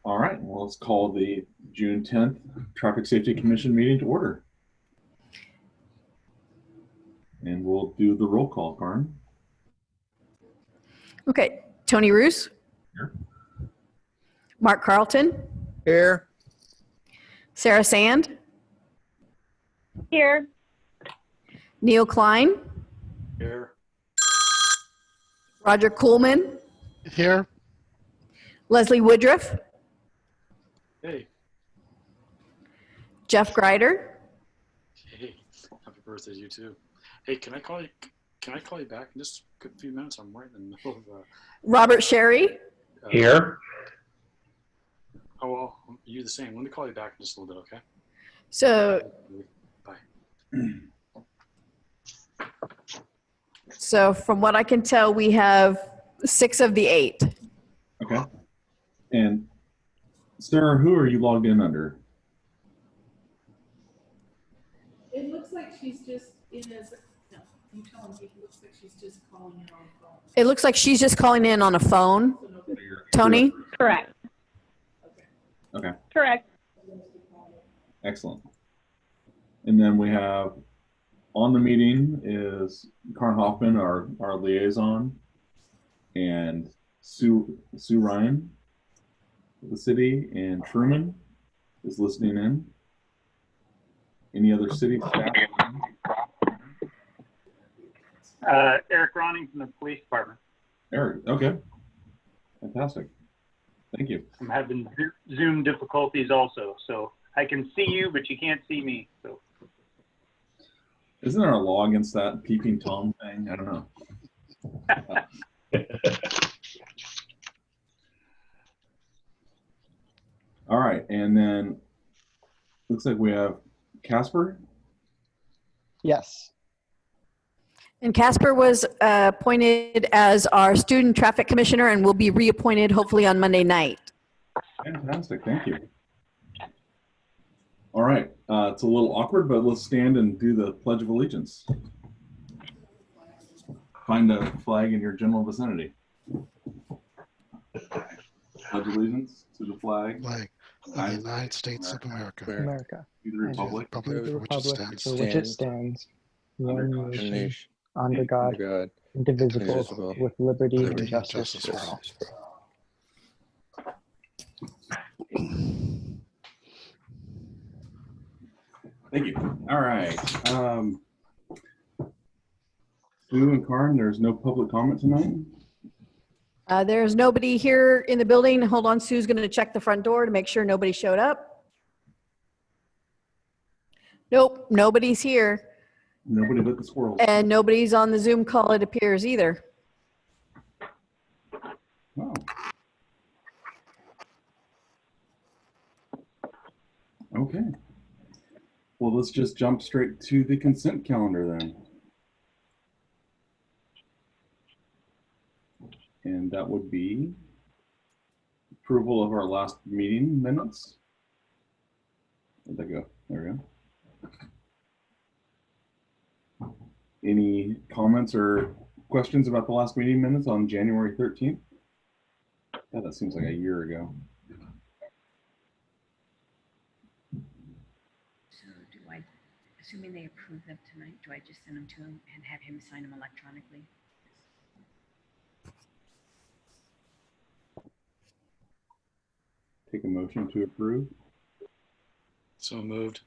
All right, well, let's call the June 10th Traffic Safety Commission meeting to order. And we'll do the roll call, Karin. Okay, Tony Roos, Here. Mark Carlton, Here. Sarah Sand, Here. Neil Klein, Here. Roger Coolman, Here. Leslie Woodruff, Hey. Jeff Greider, Hey. Happy birthday to you too. Hey, can I call you back in just a few minutes? I'm right in the middle of Robert Sherry, Here. Oh, well, you the same. Let me call you back in just a little bit, okay? so Bye. from what I can tell, we have 6 of the 8. Okay. And Sarah, who are you logged in under? It looks like she's just in as, no, you tell him, it looks like she's just calling in on the phone. It looks like she's just calling in on a phone. So nobody, Tony? Correct. Okay, Correct. excellent. And then we have on the meeting is Karin Hoffman, our liaison, and Sue Ryan of the city, and Truman is listening in. Any other city staff? Eric Ronning from the police department. Eric, okay. Fantastic. Thank you. I'm having Zoom difficulties also, so I can see you, but you can't see me. So Isn't there a law against that peeping Tom thing? I don't know. All right, and then looks like we have Casper. Yes. And Casper was appointed as our student traffic commissioner and will be reappointed hopefully on Monday night. Fantastic, thank you. All right, it's a little awkward, but let's stand and do the Pledge of Allegiance. Find a flag in your general vicinity. Pledge allegiance to the flag Flag of the United States of America. America, to the And to the republic republic the for which it republic stands, for which it stands, Under one God, nation, under God, God. indivisible, indivisible, with liberty and liberty and justice justice for for all. Thank you. All right. Sue and Karin, there's no public comment tonight. There's nobody here in the building. Hold on, Sue's going to check the front door to make sure nobody showed up. Nope, nobody's here. Nobody but the squirrels. And nobody's on the Zoom call, it appears, either. Wow. Okay. Well, let's just jump straight to the consent calendar then. And that would be approval of our last meeting minutes. Where'd that go? There we go. Any comments or questions about the last meeting minutes on January 13th? Yeah, that seems like a year ago. So do I, assuming they approve them tonight, do I just send them to him and have him sign them electronically? Take a motion to approve. So moved.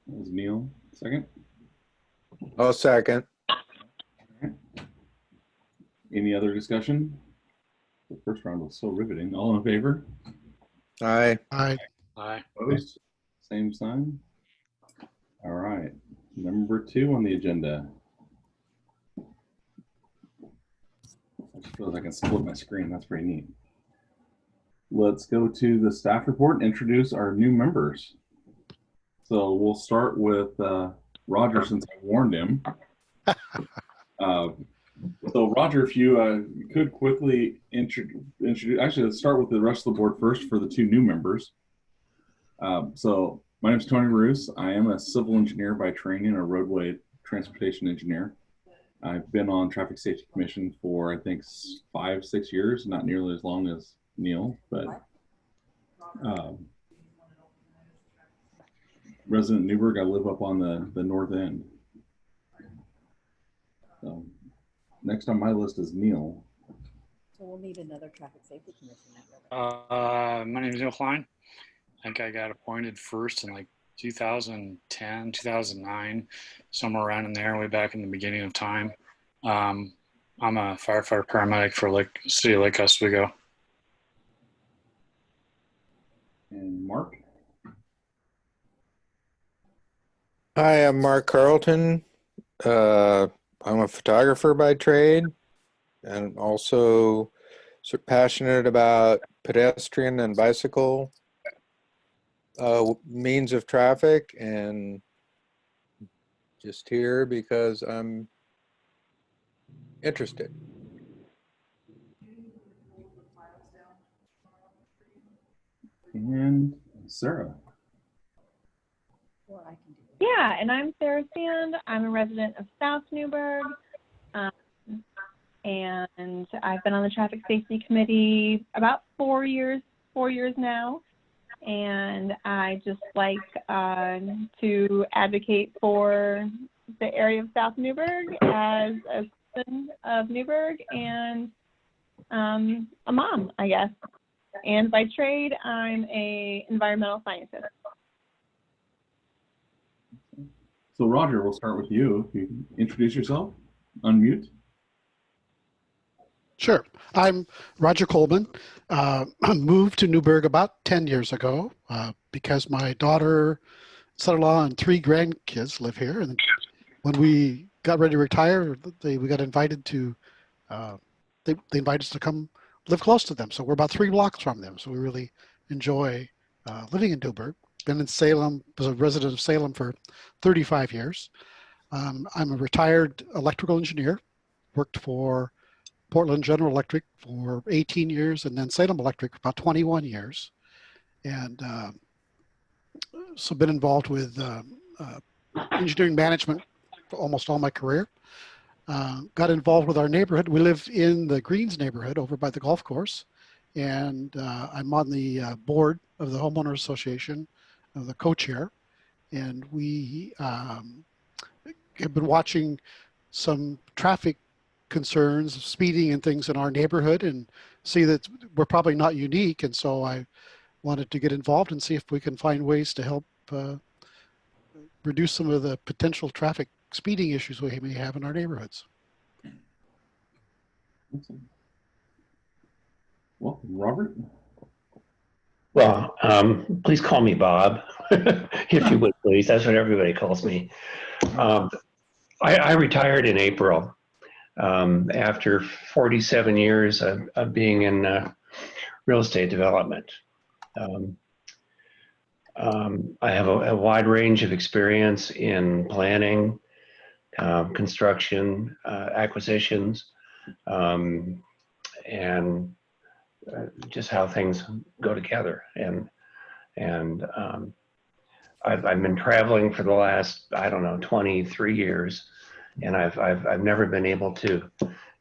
That was Neil. Second. I'll second. Any other discussion? The first round was so riveting. All in favor? Aye. Aye. Aye. Opposed? Same sign. All right. Number 2 on the agenda. I just feel like I can split my screen. That's pretty neat. Let's go to the staff report and introduce our new members. So we'll start with Roger, since I warned him. So Roger, if you could quickly introduce, actually let's start with the rest of the board first for the 2 new members. So my name is Tony Roos. I am a civil engineer by training, a roadway transportation engineer. I've been on Traffic Safety Commission for I think 5-6 years, not nearly as long as Neil, but Resident Newburgh. I live up on the north end. So next on my list is Neil. So we'll need another traffic safety commission. My name is Neil Klein. I think I got appointed first in like 2010, 2009, somewhere around in there, way back in the beginning of time. I'm a firefighter paramedic for City of Lake Oswego. And Mark? Hi, I'm Mark Carlton. I'm a photographer by trade and also passionate about pedestrian and bicycle means of traffic, and just here because I'm interested. And Sarah. Or I can do it. Yeah, and I'm Sarah Sand. I'm a resident of South Newburgh. And I've been on the Traffic Safety Committee about 4 years now. And I just like to advocate for the area of South Newburgh as a citizen of Newburgh and a mom, I guess. And by trade, I'm an environmental scientist. So Roger, we'll start with you. If you can introduce yourself, unmute. Sure. I'm Roger Coleman. I moved to Newburgh about 10 years ago because my daughter, son-in-law, and 3 grandkids live here. And when we got ready to retire, we got invited to, they invited us to come live close to them. So we're about 3 blocks from them. So we really enjoy living in Newburgh. Been in Salem, was a resident of Salem for 35 years. I'm a retired electrical engineer, worked for Portland General Electric for 18 years and then Salem Electric for about 21 years. And so been involved with engineering management for almost all my career. Got involved with our neighborhood. We live in the Greens neighborhood over by the golf course. And I'm on the board of the Homeowners Association, the co-chair. And we have been watching some traffic concerns, speeding and things in our neighborhood, and see that we're probably not unique. And so I wanted to get involved and see if we can find ways to help reduce some of the potential traffic speeding issues we may have in our neighborhoods. Well, Robert? Well, please call me Bob, if you would, please. That's what everybody calls me. I retired in April after 47 years of being in real estate development. I have a wide range of experience in planning, construction, acquisitions, and just how things go together. And I've been traveling for the last, I don't know, 23 years, and I've never been able to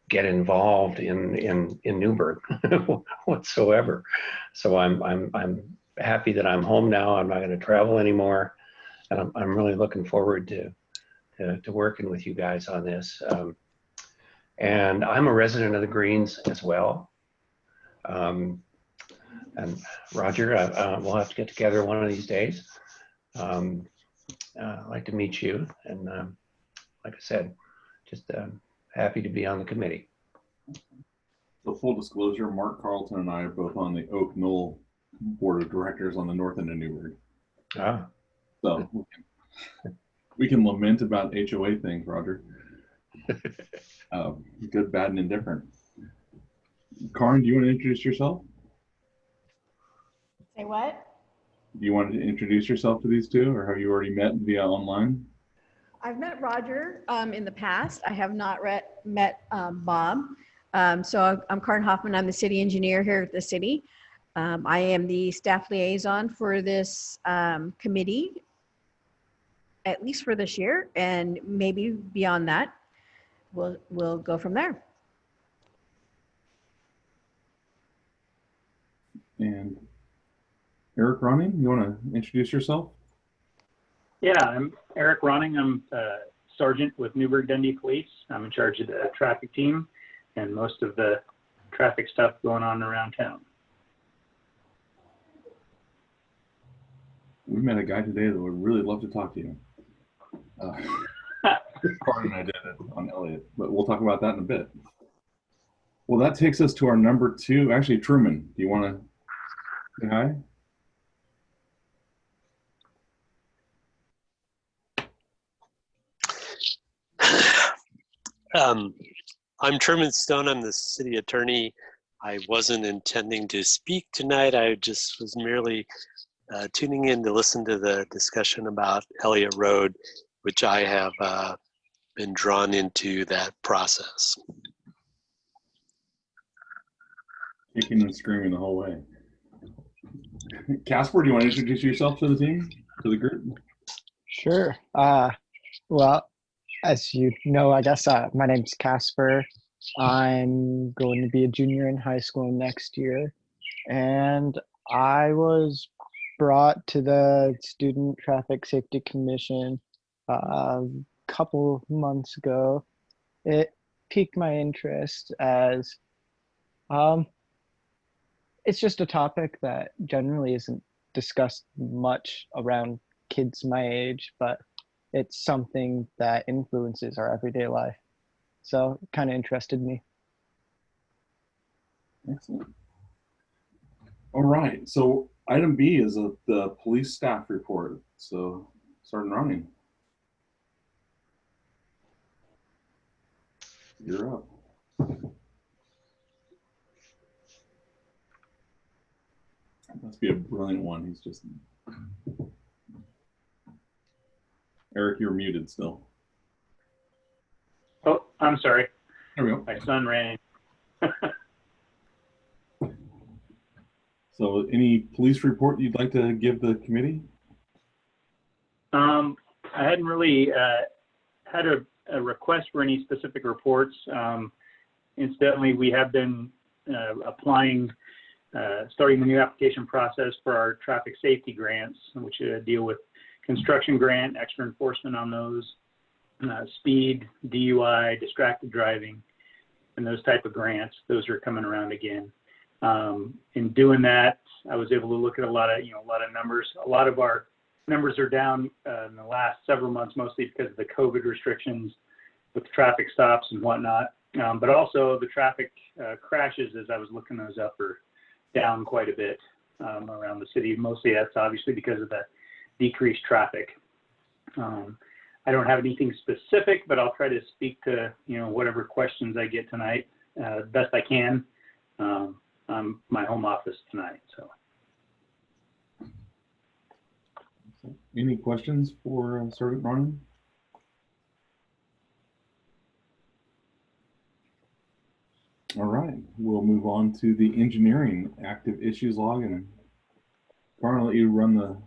get involved in Newburgh whatsoever. So I'm happy that I'm home now. I'm not going to travel anymore, and I'm really looking forward to working with you guys on this. And I'm a resident of the Greens as well. And Roger, we'll have to get together one of these days. I'd like to meet you, and like I said, just happy to be on the committee. So full disclosure, Mark Carlton and I are both on the Oak Knoll Board of Directors on the north end of Newburgh. Ah. So we can lament about HOA things, Roger. Good, bad, and indifferent. Karin, do you want to introduce yourself? Say what? Do you want to introduce yourself to these two, or have you already met via online? I've met Roger in the past. I have not met Bob. So I'm Karin Hoffman. I'm the city engineer here at the city. I am the staff liaison for this committee, at least for this year, and maybe beyond that. We'll go from there. And Eric Ronning, you want to introduce yourself? Yeah, I'm Eric Ronning. I'm Sergeant with Newburgh Dundee Police. I'm in charge of the traffic team and most of the traffic stuff going on around town. We met a guy today that would really love to talk to you. Carter and I did it on Elliott, but we'll talk about that in a bit. Well, that takes us to our number 2. Actually, Truman, do you want to say hi? I'm Truman Stone. I'm the city attorney. I wasn't intending to speak tonight. I just was merely tuning in to listen to the discussion about Elliott Road, which I have been drawn into that process. Kicking and screaming the whole way. Casper, do you want to introduce yourself to the team, to the group? Sure. Well, as you know, I guess my name's Casper. I'm going to be a junior in high school next year. And I was brought to the Student Traffic Safety Commission a couple months ago. It piqued my interest as it's just a topic that generally isn't discussed much around kids my age, but it's something that influences our everyday life. So it kind of interested me. Excellent. All right. So item B is the police staff report. So Sergeant Ronning, you're up. That must be a brilliant one. He's just... Eric, you're muted still. Oh, I'm sorry. There we go. My son ran in. So any police report you'd like to give the committee? I hadn't really had a request for any specific reports. Incidentally, we have been applying, starting the new application process for our traffic safety grants, which deal with construction grant, extra enforcement on those, speed, DUI, distracted driving, and those type of grants. Those are coming around again. In doing that, I was able to look at a lot of numbers. A lot of our numbers are down in the last several months, mostly because of the COVID restrictions with traffic stops and whatnot. But also the traffic crashes, as I was looking those up, are down quite a bit around the city. Mostly that's obviously because of the decreased traffic. I don't have anything specific, but I'll try to speak to whatever questions I get tonight best I can. I'm my home office tonight. So, any questions for Sergeant Ronning? All right, we'll move on to the engineering active issues log, and Carl, I'll let you run the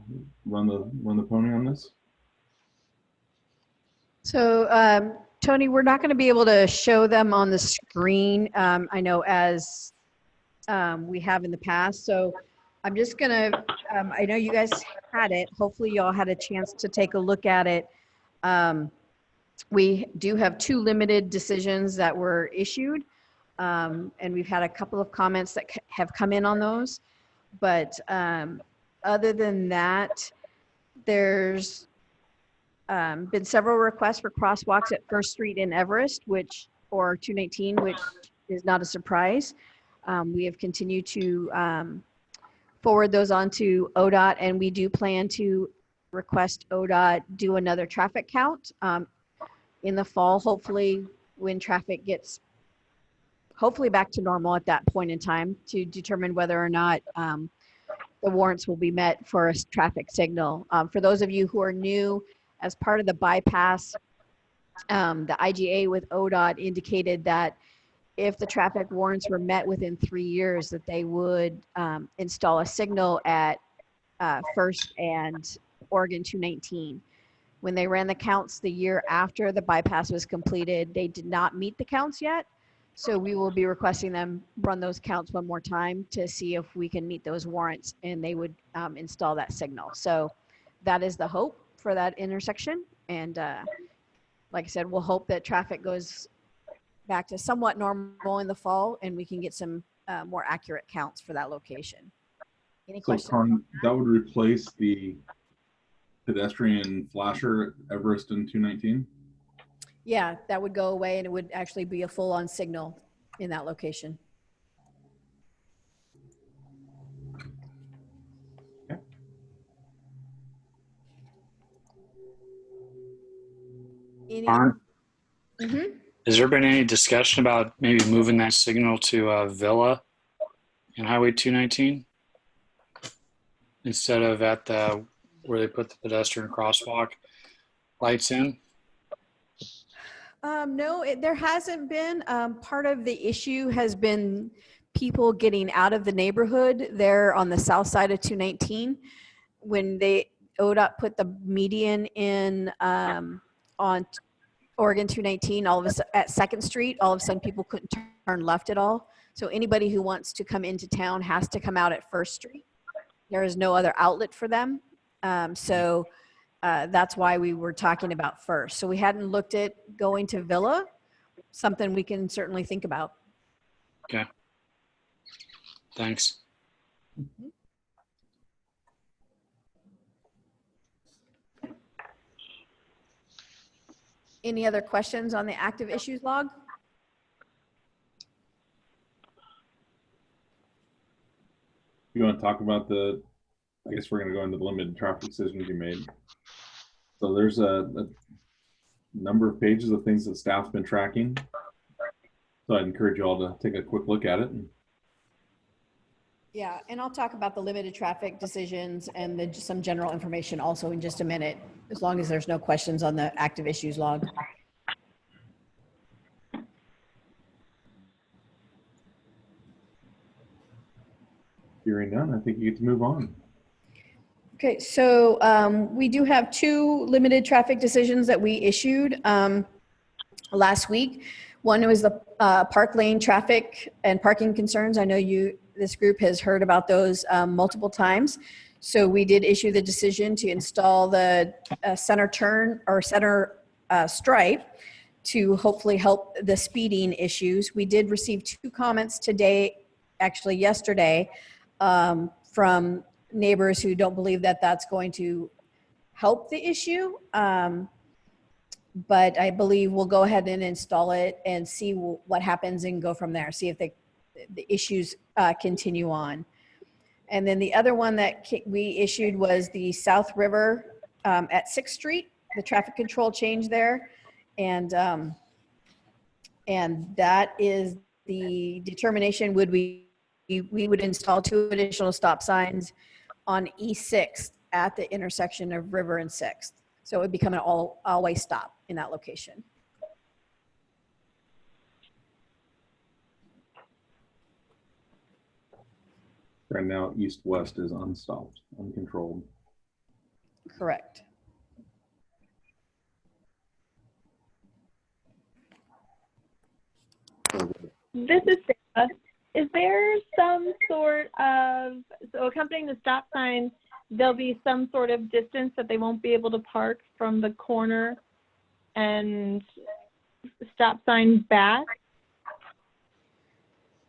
pony on this. So Tony, we're not going to be able to show them on the screen. I know as we have in the past. So I'm just going to, I know you guys had it. Hopefully you all had a chance to take a look at it. We do have 2 limited decisions that were issued. And we've had a couple of comments that have come in on those. But other than that, there's been several requests for crosswalks at First Street in Everest, or 219, which is not a surprise. We have continued to forward those on to ODOT, and we do plan to request ODOT do another traffic count in the fall, hopefully when traffic gets hopefully back to normal at that point in time, to determine whether or not the warrants will be met for a traffic signal. For those of you who are new, as part of the bypass, the IGA with ODOT indicated that if the traffic warrants were met within 3 years, that they would install a signal at First and Oregon 219. When they ran the counts the year after the bypass was completed, they did not meet the counts yet. So we will be requesting them run those counts one more time to see if we can meet those warrants, and they would install that signal. So that is the hope for that intersection. And like I said, we'll hope that traffic goes back to somewhat normal in the fall, and we can get some more accurate counts for that location. Any So questions? Carn, that would replace the pedestrian flasher at Everest and 219? Yeah, that would go away, and it would actually be a full-on signal in that location. Okay. Any? Mm-hmm. Has there been any discussion about maybe moving that signal to Villa in Highway 219 instead of at the where they put the pedestrian crosswalk lights in? No, there hasn't been. Part of the issue has been people getting out of the neighborhood there on the south side of 219. When ODOT put the median in on Oregon 219, all of a sudden at 2nd Street, all of a sudden people couldn't turn left at all. So anybody who wants to come into town has to come out at 1st Street. There is no other outlet for them. That's why we were talking about first. So we hadn't looked at going to Villa, something we can certainly think about. Okay. Thanks. Mm-hmm. Any other questions on the active issues log? You want to talk about I guess we're going to go into the limited traffic decisions you made. So there's a number of pages of things that staff's been tracking. So I'd encourage you all to take a quick look at it. Yeah, and I'll talk about the limited traffic decisions and some general information also in just a minute, as long as there's no questions on the active issues log. Hearing none, I think you get to move on. Okay, so we do have 2 limited traffic decisions that we issued last week. One was the park lane traffic and parking concerns. I know this group has heard about those multiple times. So we did issue the decision to install the center turn or center stripe to hopefully help the speeding issues. We did receive 2 comments today, actually yesterday, from neighbors who don't believe that that's going to help the issue. But I believe we'll go ahead and install it and see what happens and go from there, see if the issues continue on. And then the other one that we issued was the South River at 6th Street, the traffic control change there. And that is the determination we would install 2 additional stop signs on East 6th at the intersection of River and 6th. So it would become an all-way stop in that location. Right now, east-west is unstopped, uncontrolled. Correct. This is Sarah. Is there some sort of, so accompanying the stop sign, there'll be some sort of distance that they won't be able to park from the corner and stop sign back?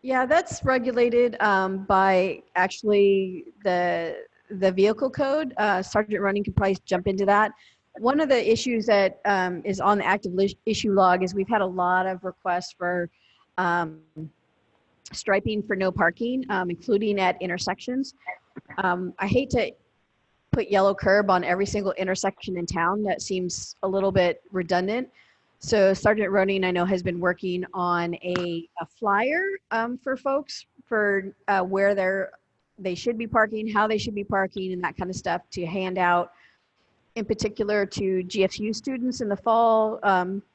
Yeah, that's regulated by actually the vehicle code. Sergeant Running can probably jump into that. One of the issues that is on the active issue log is we've had a lot of requests for striping for no parking, including at intersections. I hate to put yellow curb on every single intersection in town. That seems a little bit redundant. So Sergeant Roning, I know, has been working on a flyer for folks for where they should be parking, how they should be parking, and that kind of stuff to hand out, in particular to GFU students in the fall,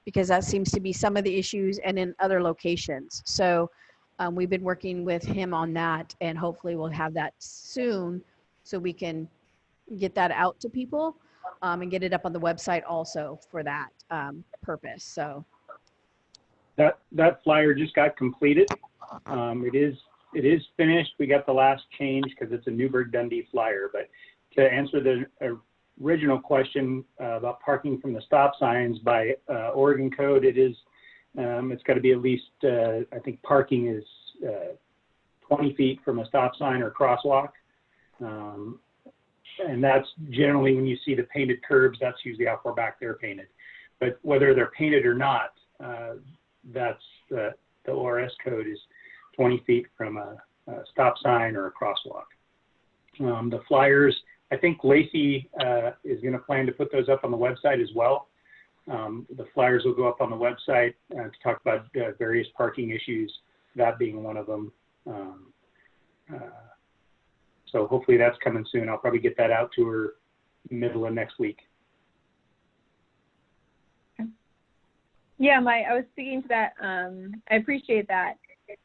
because that seems to be some of the issues, and in other locations. So we've been working with him on that, and hopefully we'll have that soon so we can get that out to people and get it up on the website also for that purpose. So That flyer just got completed. It is finished. We got the last change because it's a Newburgh Dundee flyer. But to answer the original question about parking from the stop signs by Oregon code, it's got to be at least, I think parking is 20 feet from a stop sign or crosswalk. And that's generally when you see the painted curbs, that's usually how far back they're painted. But whether they're painted or not, that's the ORS code is 20 feet from a stop sign or a crosswalk. The flyers, I think Lacey is going to plan to put those up on the website as well. The flyers will go up on the website to talk about various parking issues, that being one of them. So hopefully that's coming soon. I'll probably get that out to her middle of next week. Yeah, I was speaking to that. I appreciate that.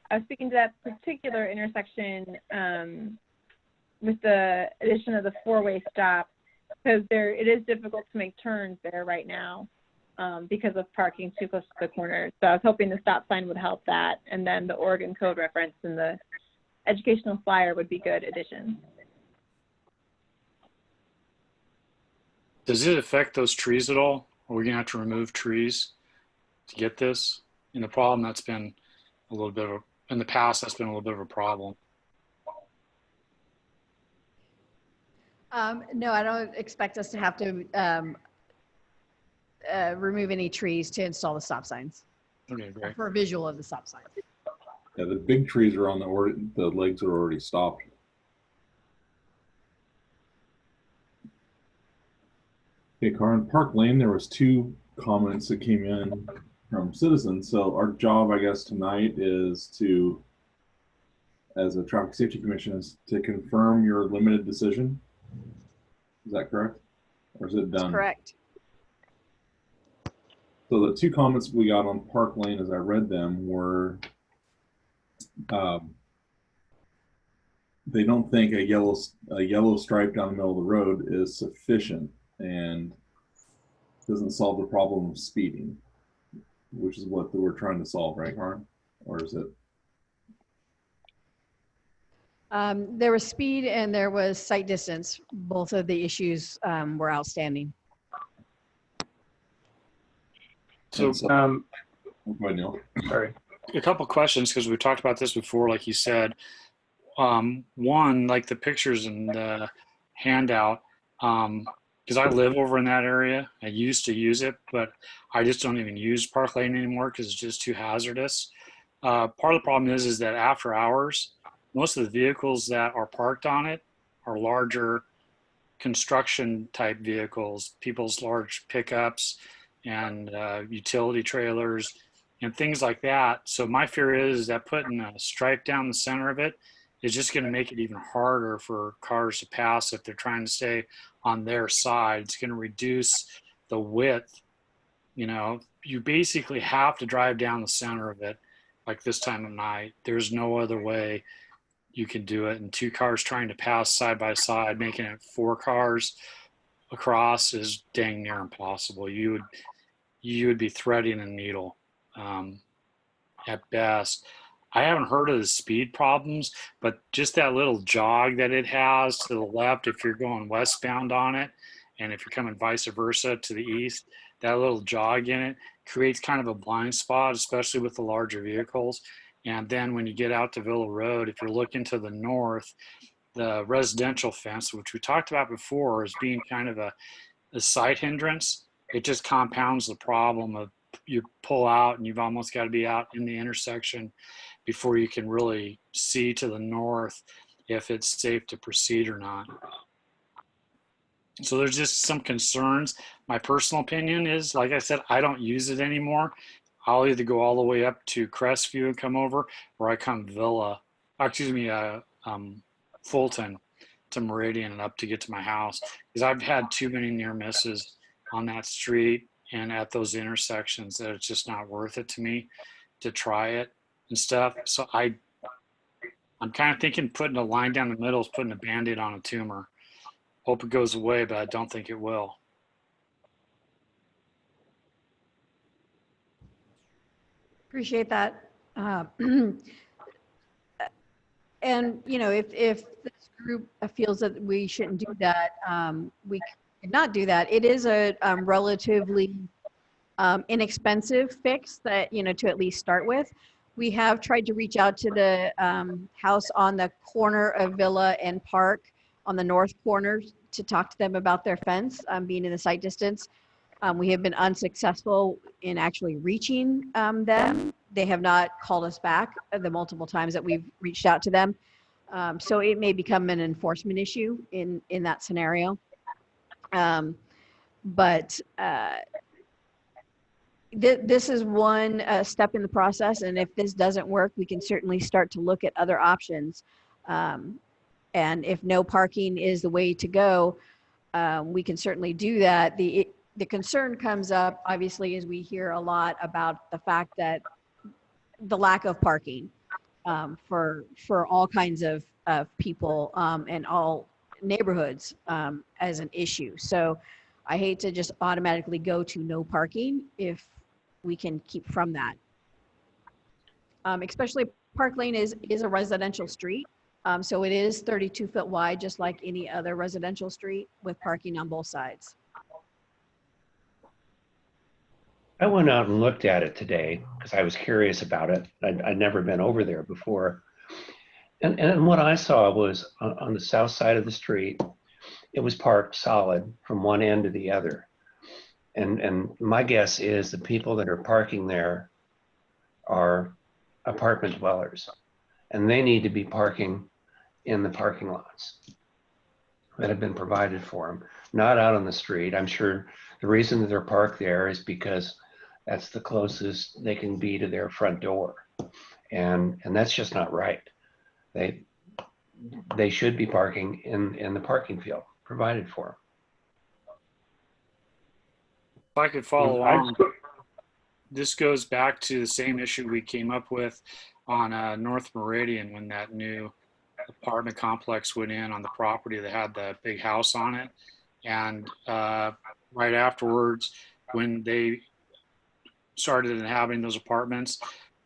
I was speaking to that particular intersection with the addition of the four-way stop, because it is difficult to make turns there right now because of parking too close to the corner. So I was hoping the stop sign would help that, and then the Oregon code reference and the educational flyer would be good additions. Does it affect those trees at all? Are we gonna have to remove trees to get this? And the problem that's been a little bit of, in the past, that's been a little bit of a problem. No, I don't expect us to have to remove any trees to install the stop signs. Okay, great. For a visual of the stop sign. Yeah, the big trees are on the legs are already stopped. Okay, Karin, Park Lane, there was 2 comments that came in from citizens. So our job, I guess, tonight is to, as a traffic safety commission, is to confirm your limited decision. Is that correct? Or is it done? That's correct. So the 2 comments we got on Park Lane as I read them were, they don't think a yellow stripe down the middle of the road is sufficient and doesn't solve the problem of speeding, which is what we're trying to solve, right, Karin? Or is it? There was speed and there was sight distance. Both of the issues were outstanding. So, go ahead, Neil. Sorry. A couple questions, because we talked about this before, like you said. One, like the pictures in the handout, because I live over in that area. I used to use it, but I just don't even use Park Lane anymore because it's just too hazardous. Part of the problem is that after hours, most of the vehicles that are parked on it are larger construction type vehicles, people's large pickups and utility trailers and things like that. So my fear is that putting a stripe down the center of it is just going to make it even harder for cars to pass if they're trying to stay on their side. It's going to reduce the width. You know, you basically have to drive down the center of it like this time of night. There's no other way you can do it. And 2 cars trying to pass side by side, making it 4 cars across is dang near impossible. You would be threading a needle at best. I haven't heard of the speed problems, but just that little jog that it has to the left, if you're going westbound on it, and if you're coming vice versa to the east, that little jog in it creates kind of a blind spot, especially with the larger vehicles. And then when you get out to Villa Road, if you're looking to the north, the residential fence, which we talked about before, is being kind of a sight hindrance. It just compounds the problem of you pull out and you've almost got to be out in the intersection before you can really see to the north if it's safe to proceed or not. So there's just some concerns. My personal opinion is, like I said, I don't use it anymore. I'll either go all the way up to Crestview and come over, or I come Fulton to Meridian and up to get to my house, because I've had too many near misses on that street and at those intersections that it's just not worth it to me to try it and stuff. So I'm kind of thinking putting a line down the middle is putting a Band-Aid on a tumor. Hope it goes away, but I don't think it will. Appreciate that. And, you know, if this group feels that we shouldn't do that, we could not do that. It is a relatively inexpensive fix that, you know, to at least start with. We have tried to reach out to the house on the corner of Villa and Park on the north corner to talk to them about their fence being in the sight distance. We have been unsuccessful in actually reaching them. They have not called us back the multiple times that we've reached out to them. So it may become an enforcement issue in that scenario. But this is one step in the process. And if this doesn't work, we can certainly start to look at other options. And if no parking is the way to go, we can certainly do that. The concern comes up, obviously, as we hear a lot about the fact that the lack of parking for all kinds of people and all neighborhoods as an issue. So I hate to just automatically go to no parking if we can keep from that. Especially Park Lane is a residential street. So it is 32 foot wide, just like any other residential street with parking on both sides. I went out and looked at it today because I was curious about it. I'd never been over there before. And what I saw was on the south side of the street, it was parked solid from one end to the other. And my guess is the people that are parking there are apartment dwellers, and they need to be parking in the parking lots that have been provided for them, not out on the street. I'm sure the reason that they're parked there is because that's the closest they can be to their front door. And that's just not right. They should be parking in the parking field provided for them. If I could follow on, this goes back to the same issue we came up with on North Meridian when that new apartment complex went in on the property that had the big house on it. And right afterwards, when they started inhabiting those apartments,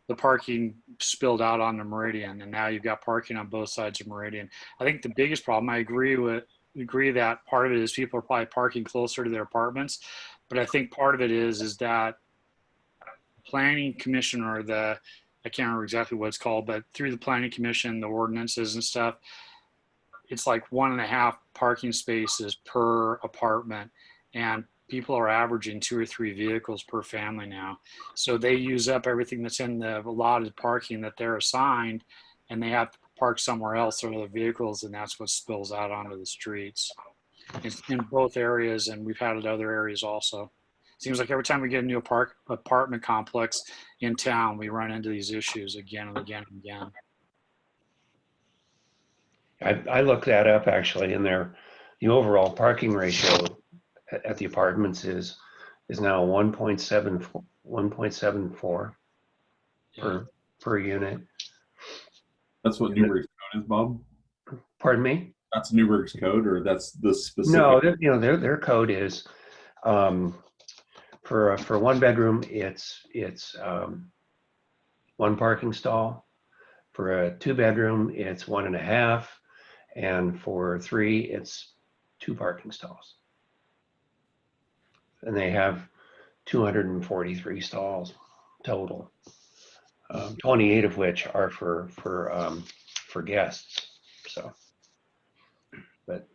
the parking spilled out on the Meridian, and now you've got parking on both sides of Meridian. I think the biggest problem, I agree that part of it is people are probably parking closer to their apartments, but I think part of it is that planning commission, or I can't remember exactly what it's called, but through the planning commission, the ordinances and stuff, it's like 1.5 parking spaces per apartment, and people are averaging 2 or 3 vehicles per family now. So they use up everything that's in the allotted parking that they're assigned, and they have to park somewhere else or other vehicles, and that's what spills out onto the streets. It's in both areas, and we've had it in other areas also. Seems like every time we get a new apartment complex in town, we run into these issues again and again and again. I looked that up actually, and the overall parking ratio at the apartments is now 1.74 per unit. That's what Newburgh's code is, Bob? Pardon me? That's Newburgh's code, or that's the specific? No, their code is for 1 bedroom, it's 1 parking stall. For a 2 bedroom, it's 1.5, and for 3, it's 2 parking stalls. And they have 243 stalls total, 28 of which are for guests. So that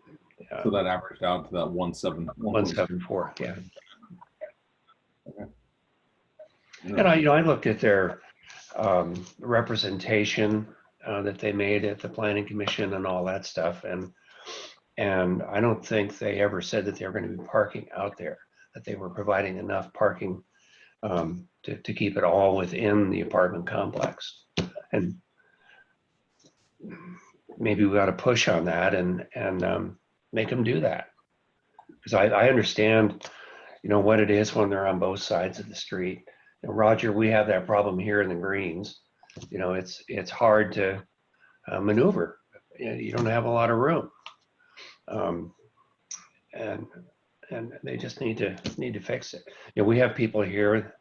averaged out to that 174. Yeah. Okay. And I looked at their representation that they made at the planning commission and all that stuff, and I don't think they ever said that they were going to be parking out there, that they were providing enough parking to keep it all within the apartment complex. And maybe we got to push on that and make them do that, because I understand what it is when they're on both sides of the street. And Roger, we have that problem here in the Greens. It's hard to maneuver. You don't have a lot of room, and they just need to fix it. We have people here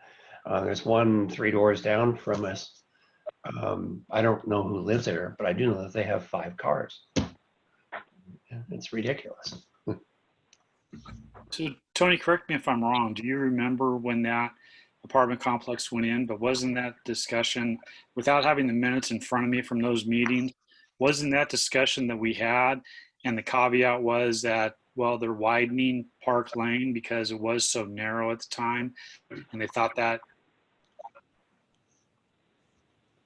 There's one 3 doors down from us. I don't know who lives there, but I do know that they have 5 cars. It's ridiculous. So Tony, correct me if I'm wrong. Do you remember when that apartment complex went in? But wasn't that discussion, without having the minutes in front of me from those meetings, wasn't that discussion that we had? And the caveat was that, well, they're widening Park Lane because it was so narrow at the time, and they thought that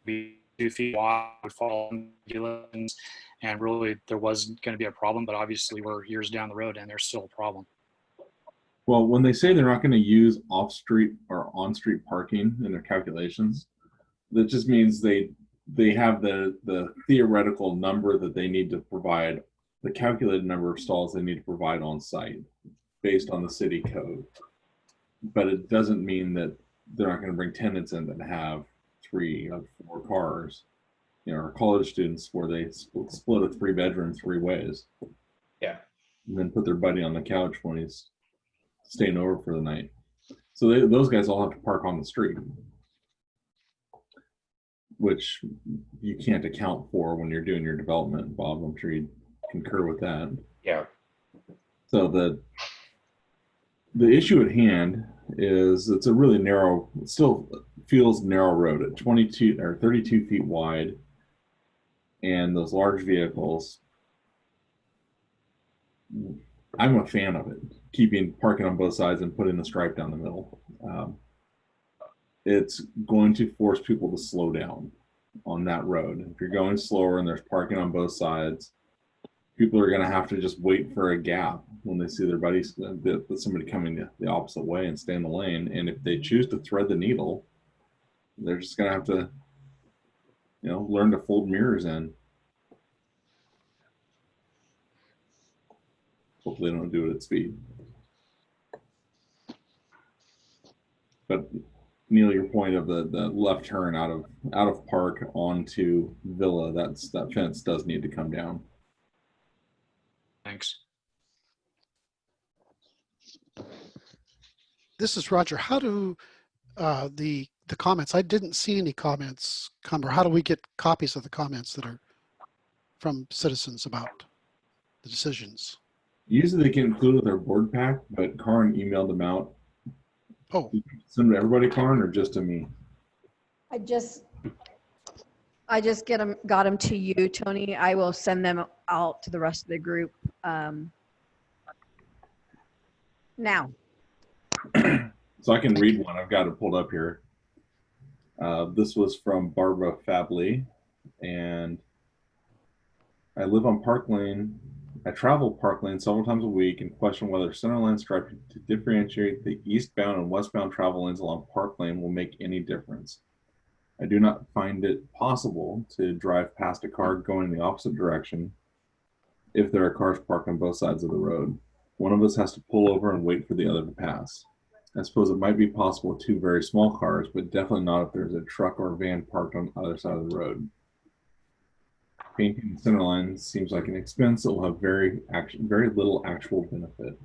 be 2 feet wide would fall in regulations, and really there wasn't going to be a problem. But obviously, we're years down the road, and there's still a problem. Well, when they say they're not going to use off-street or on-street parking in their calculations, that just means they have the theoretical number that they need to provide, the calculated number of stalls they need to provide on site based on the city code. But it doesn't mean that they're not going to bring tenants in that have 3 or 4 cars, you know, or college students where they split a 3-bedroom 3 ways. Yeah. And then put their buddy on the couch when he's staying over for the night. So those guys all have to park on the street, which you can't account for when you're doing your development, Bob. I'm sure you'd concur with that. Yeah. So the issue at hand is it's a really narrow, it still feels narrow road at 22 or 32 feet wide, and those large vehicles, I'm a fan of it, keeping parking on both sides and putting the stripe down the middle. It's going to force people to slow down on that road. If you're going slower and there's parking on both sides, people are going to have to just wait for a gap when they see their buddies, somebody coming the opposite way, and stay in the lane. And if they choose to thread the needle, they're just going to have to, you know, learn to fold mirrors in. Hopefully they don't do it at speed. But Neil, your point of the left turn out of Park onto Villa, that fence does need to come down. Thanks. This is Roger. How do the comments, I didn't see any comments come, or how do we get copies of the comments that are from citizens about the decisions? Usually they get included with their board pack, but Karin emailed them out. Oh. Send them to everybody, Karin, or just to me? I just got them to you, Tony. I will send them out to the rest of the group now. So I can read one. I've got it pulled up here. This was from Barbara Fabley, and I live on Park Lane. I travel Park Lane several times a week and question whether center line striping to differentiate the eastbound and westbound travel lanes along Park Lane will make any difference. I do not find it possible to drive past a car going in the opposite direction if there are cars parked on both sides of the road. One of us has to pull over and wait for the other to pass. I suppose it might be possible with 2 very small cars, but definitely not if there's a truck or a van parked on the other side of the road. Painting the center line seems like an expense that will have very little actual benefit.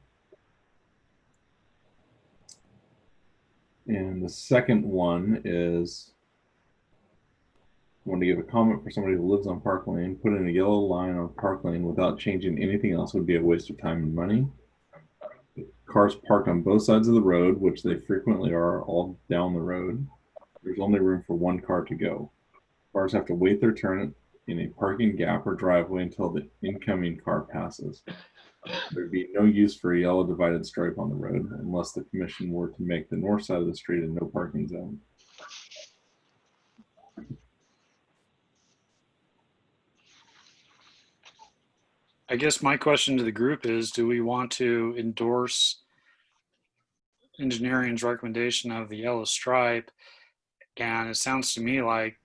And the second one is, I want to give a comment for somebody who lives on Park Lane. Putting a yellow line on Park Lane without changing anything else would be a waste of time and money. Cars parked on both sides of the road, which they frequently are all down the road. There's only room for 1 car to go. Cars have to wait their turn in a parking gap or driveway until the incoming car passes. There'd be no use for a yellow divided stripe on the road unless the commission were to make the north side of the street a no parking zone. I guess my question to the group is, do we want to endorse engineering's recommendation of the yellow stripe? And it sounds to me like,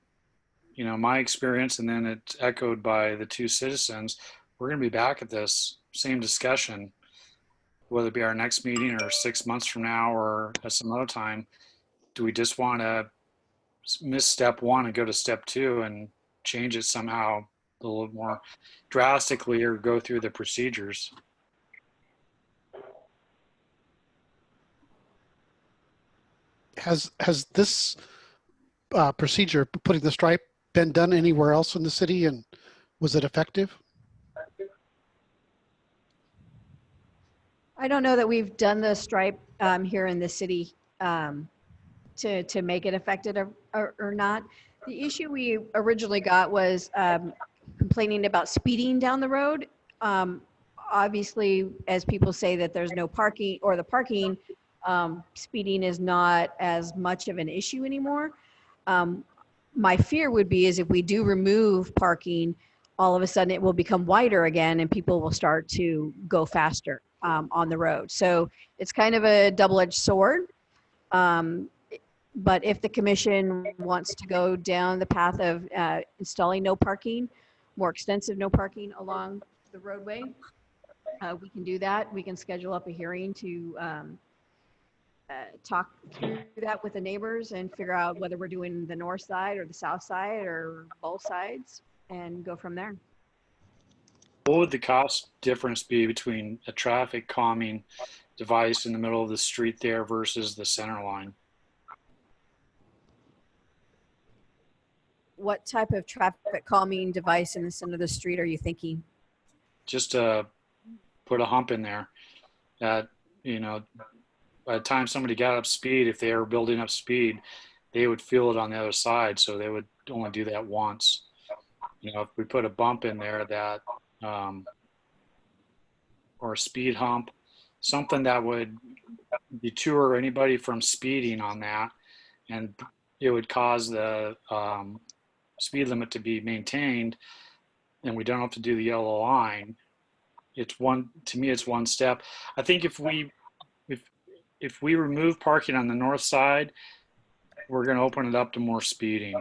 you know, my experience, and then it's echoed by the 2 citizens, we're going to be back at this same discussion, whether it be our next meeting or 6 months from now or at some other time. Do we just want to miss step 1 and go to step 2 and change it somehow a little more drastically, or go through the procedures? has this procedure, putting the stripe, been done anywhere else in the city, and was it effective? I don't know that we've done the stripe here in the city to make it effective or not. The issue we originally got was complaining about speeding down the road. Obviously, as people say that there's no parking, or the parking, speeding is not as much of an issue anymore. My fear would be is if we do remove parking, all of a sudden it will become wider again and people will start to go faster on the road. So it's kind of a double-edged sword. But if the commission wants to go down the path of installing no parking, more extensive no parking along the roadway, we can do that. We can schedule up a hearing to talk through that with the neighbors and figure out whether we're doing the north side or the south side or both sides, and go from there. What would the cost difference be between a traffic calming device in the middle of the street there versus the center line? What type of traffic calming device in the center of the street are you thinking? Just to put a hump in there that, you know, by the time somebody got up speed, if they were building up speed, they would feel it on the other side. So they would only do that once. You know, if we put a bump in there that, or a speed hump, something that would deter anybody from speeding on that, and it would cause the speed limit to be maintained, and we don't have to do the yellow line. It's one, to me, it's one step. I think if we remove parking on the north side, we're going to open it up to more speeding.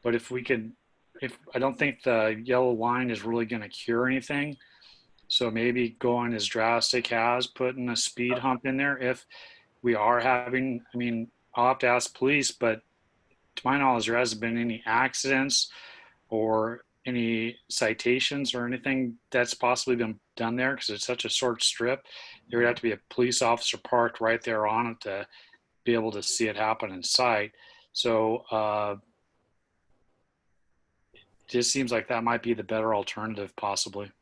But if we could, I don't think the yellow line is really going to cure anything. So maybe going as drastic as putting a speed hump in there. If we are having, I mean, I'll have to ask police, but to my knowledge, there hasn't been any accidents or any citations or anything that's possibly been done there, because it's such a short strip. There would have to be a police officer parked right there on it to be able to see it happen in sight. So it just seems like that might be the better alternative possibly.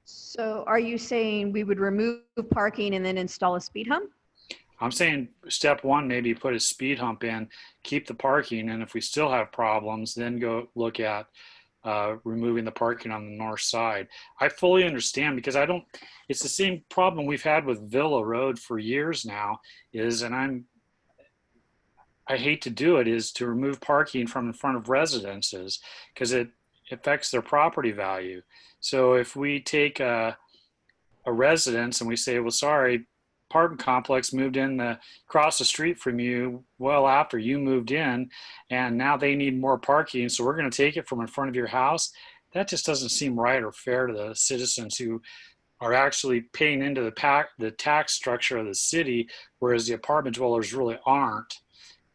So are you saying we would remove parking and then install a speed hump? I'm saying step one, maybe put a speed hump in, keep the parking, and if we still have problems, then go look at removing the parking on the north side. I fully understand, because it's the same problem we've had with Villa Road for years now, and I hate to do it, is to remove parking from in front of residences, because it affects their property value. So if we take a residence and we say, well, sorry, apartment complex moved in across the street from you well after you moved in, and now they need more parking, so we're going to take it from in front of your house. That just doesn't seem right or fair to the citizens who are actually paying into the tax structure of the city, whereas the apartment dwellers really aren't.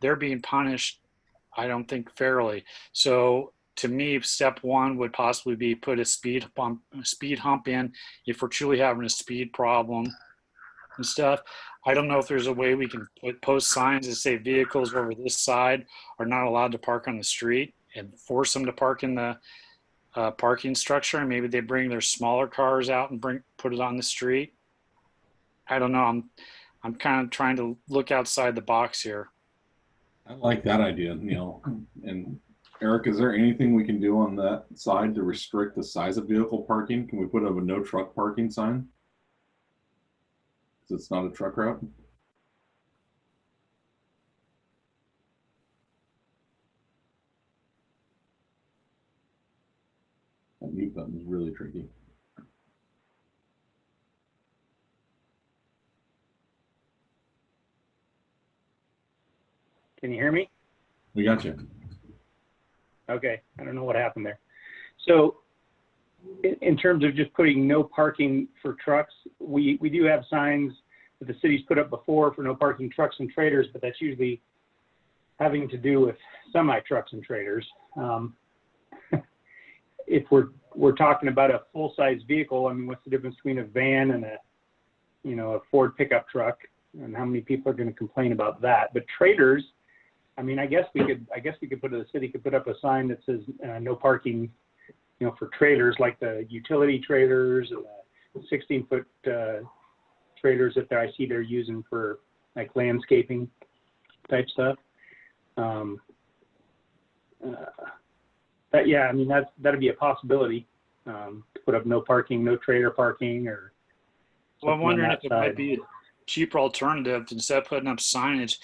They're being punished, I don't think, fairly. So to me, step one would possibly be put a speed hump in if we're truly having a speed problem and stuff. I don't know if there's a way we can post signs that say vehicles over this side are not allowed to park on the street, and force them to park in the parking structure, and maybe they bring their smaller cars out and put it on the street. I don't know. I'm kind of trying to look outside the box here. I like that idea, Neil. And Eric, is there anything we can do on that side to restrict the size of vehicle parking? Can we put up a no truck parking sign? Because it's not a truck route. That mute button is really tricky. Can you hear me? We got you. Okay, I don't know what happened there. So in terms of just putting no parking for trucks, we do have signs that the city's put up before for no parking trucks and trailers, but that's usually having to do with semi trucks and trailers. If we're talking about a full-size vehicle, I mean, what's the difference between a van and a Ford pickup truck? and how many people are going to complain about that. But trailers, I mean, I guess we could put, the city could put up a sign that says no parking, for trailers, like the utility trailers and the 16-foot trailers that I see they're using for like landscaping type stuff. Yeah, I mean, that'd be a possibility, to put up no parking, no trailer parking, or. Well, I'm wondering if it side. might be a cheaper alternative instead of putting up signage,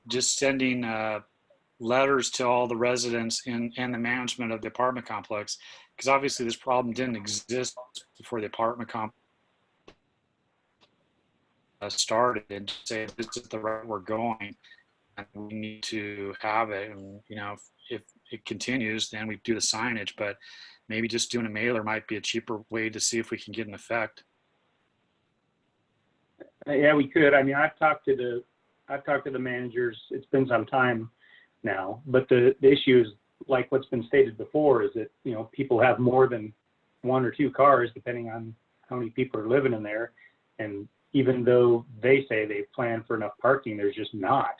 just sending letters to all the residents and the management of the apartment complex, because obviously this problem didn't exist before the apartment complex started, and say this is the route we're going, and we need to have it. And if it continues, then we do the signage. But maybe just doing a mailer might be a cheaper way to see if we can get an effect. Yeah, we could. I mean, I've talked to the managers. It's been some time now, but the issue is, like what's been stated before, is that people have more than one or two cars, depending on how many people are living in there. And even though they say they've planned for enough parking, there's just not.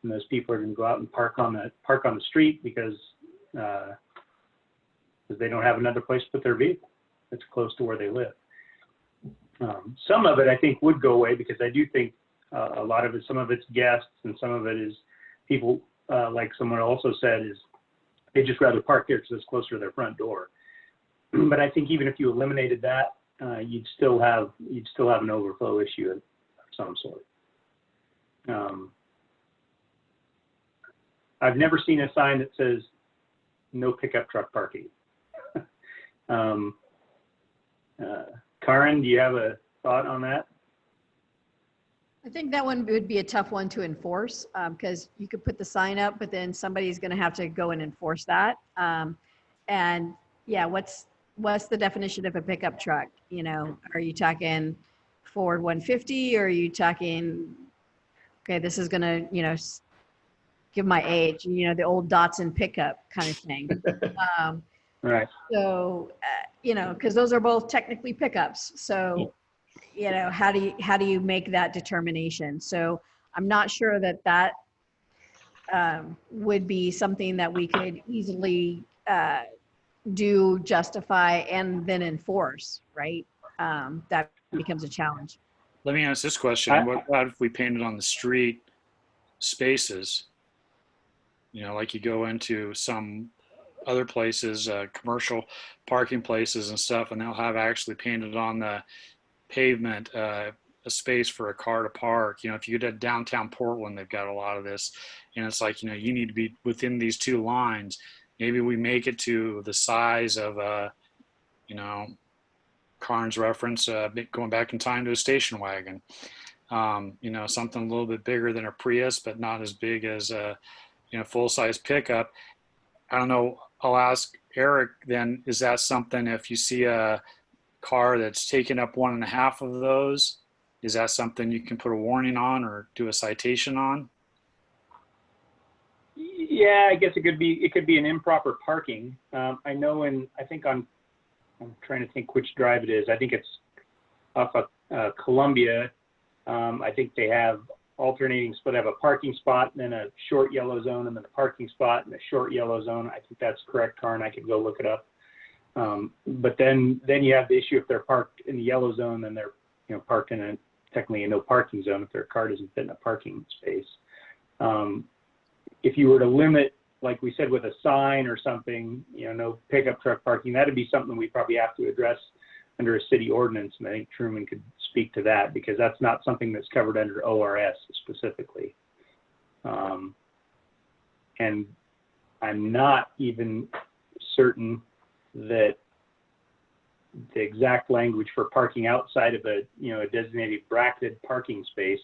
And those people are going to go out and park on the street because they don't have another place to put their vehicle that's close to where they live. Some of it I think would go away, because I do think a lot of it, some of it's guests and some of it is people, like someone also said, is they'd just rather park there because it's closer to their front door. But I think even if you eliminated that, you'd still have an overflow issue of some sort. I've never seen a sign that says no pickup truck parking. Karen, do you have a thought on that? I think that one would be a tough one to enforce, because you could put the sign up, but then somebody's going to have to go and enforce that. And yeah, what's the definition of a pickup truck? Are you talking Ford 150, or are you talking, okay, this is going to, give my age, the old Datsun pickup kind of thing. Right. So, because those are both technically pickups. So, how do you make that determination? So I'm not sure that would be something that we could easily justify, and then enforce, right? That becomes a challenge. Let me ask this question. What about if we painted on the street spaces? Like you go into some other places, commercial parking places and stuff, and they'll have actually painted on the pavement a space for a car to park. If you go to downtown Portland, they've got a lot of this, and it's like, you need to be within these two lines. Maybe we make it to the size of Karn's reference, going back in time to a station wagon. Something a little bit bigger than a Prius, but not as big as a full-size pickup. I don't know. I'll ask Eric then, is that something, if you see a car that's taking up 1.5 of those, is that something you can put a warning on or do a citation on? Yeah, I guess it could be an improper parking. I know I'm trying to think which drive it is. I think it's off of Columbia. I think they have alternating split. They have a parking spot and then a short yellow zone, and then a parking spot and a short yellow zone. I think that's correct, Karn. I could go look it up. But then you have the issue, if they're parked in the yellow zone, then they're parked in technically a no parking zone if their car doesn't fit in a parking space. If you were to limit, like we said, with a sign or something, no pickup truck parking, that'd be something we probably have to address under a city ordinance. And I think Truman could speak to that, because that's not something that's covered under ORS specifically. And I'm not even certain that the exact language for parking outside of a designated bracketed parking space,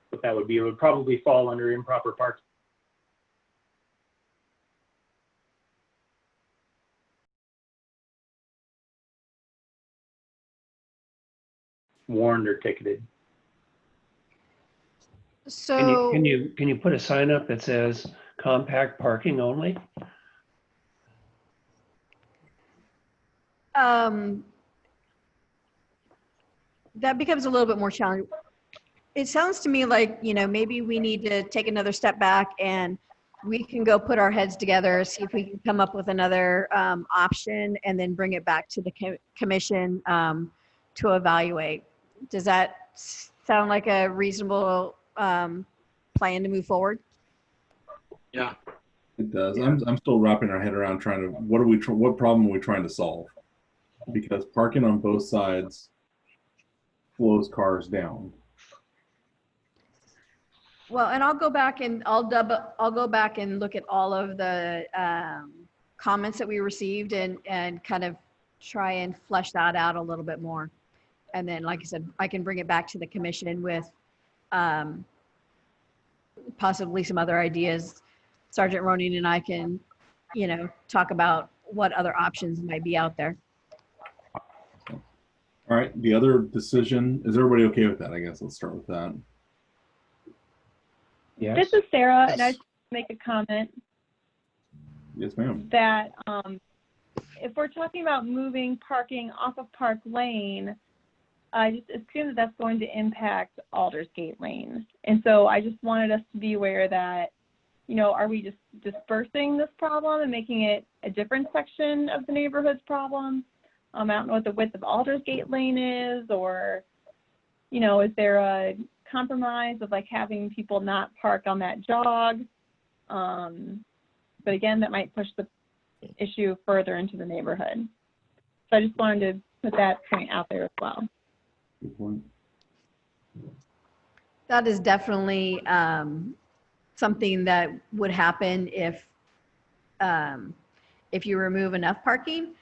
what that would be. It would probably fall under improper parking. Warned or ticketed. So can you put a sign up that says compact parking only? That becomes a little bit more challenging. it sounds to me like, maybe we need to take another step back and we can go put our heads together, see if we can come up with another option and then bring it back to the commission to evaluate. Does that sound like a reasonable plan to move forward? Yeah. It does. I'm still wrapping our head around trying to, what problem are we trying to solve? Because parking on both sides slows cars down. Well, and I'll go back and I'll go back and look at all of the comments that we received and kind of try and flesh that out a little bit more. And then, like I said, I can bring it back to the commission with possibly some other ideas. Sergeant Ronin and I can, talk about what other options might be out there. All right, the other decision, is everybody okay with that? I guess let's start with that. Yes. This is Sarah, and I just want to make a comment Yes, ma'am. that if we're talking about moving parking off of Park Lane, I just assume that that's going to impact Aldersgate Lane. And so I just wanted us to be aware that, are we just dispersing this problem and making it a different section of the neighborhood's problem? I don't know what the width of Aldersgate Lane is, or, is there a compromise of like having people not park on that jog? But again, that might push the issue further into the neighborhood. So I just wanted to put that point out there as well. Good point. That is definitely something that would happen if you remove enough parking.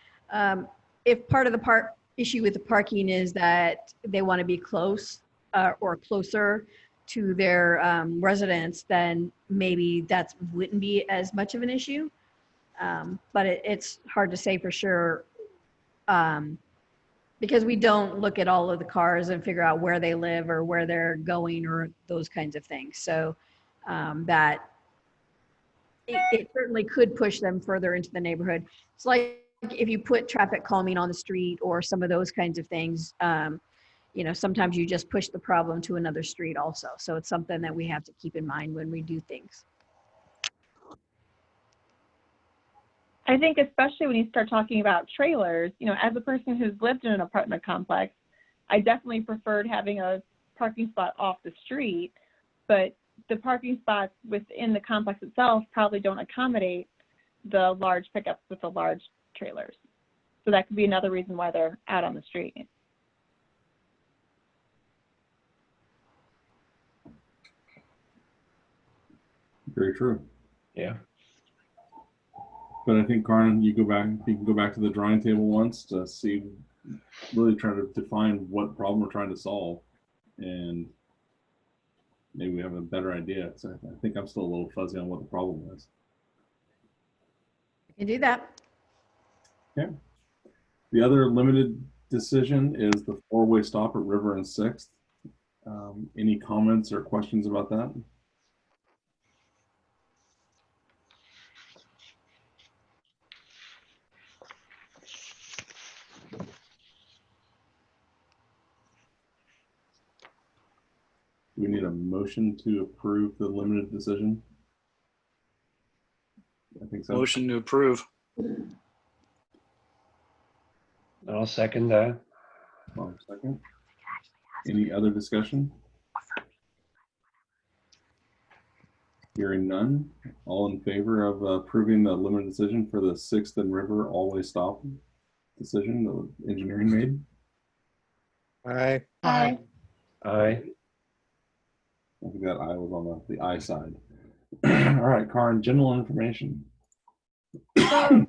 If part of the issue with the parking is that they want to be close or closer to their residents, then maybe that wouldn't be as much of an issue. But it's hard to say for sure because we don't look at all of the cars and figure out where they live or where they're going or those kinds of things. So that it certainly could push them further into the neighborhood. It's like if you put traffic calming on the street or some of those kinds of things, sometimes you just push the problem to another street also. So it's something that we have to keep in mind when we do things. I think especially when you start talking about trailers, as a person who's lived in an apartment complex, I definitely preferred having a parking spot off the street, but the parking spots within the complex itself probably don't accommodate the large pickups with the large trailers. So that could be another reason why they're out on the street. Very true. Yeah. But I think, Karin, you can go back to the drawing table once to see, really try to define what problem we're trying to solve. And maybe we have a better idea. So I think I'm still a little fuzzy on what the problem is. You can do that. Okay. The other limited decision is the four-way stop at River and 6th. Any comments or questions about that? Do we need a motion to approve the limited decision? I think so. Motion to approve. I'll second that. 1 second. Any other discussion? Hearing none. All in favor of approving the limited decision for the 6th and River all-way stop decision that engineering made? Aye. Aye. Aye. I think that I was on the I side. All right, Karin, general information. So,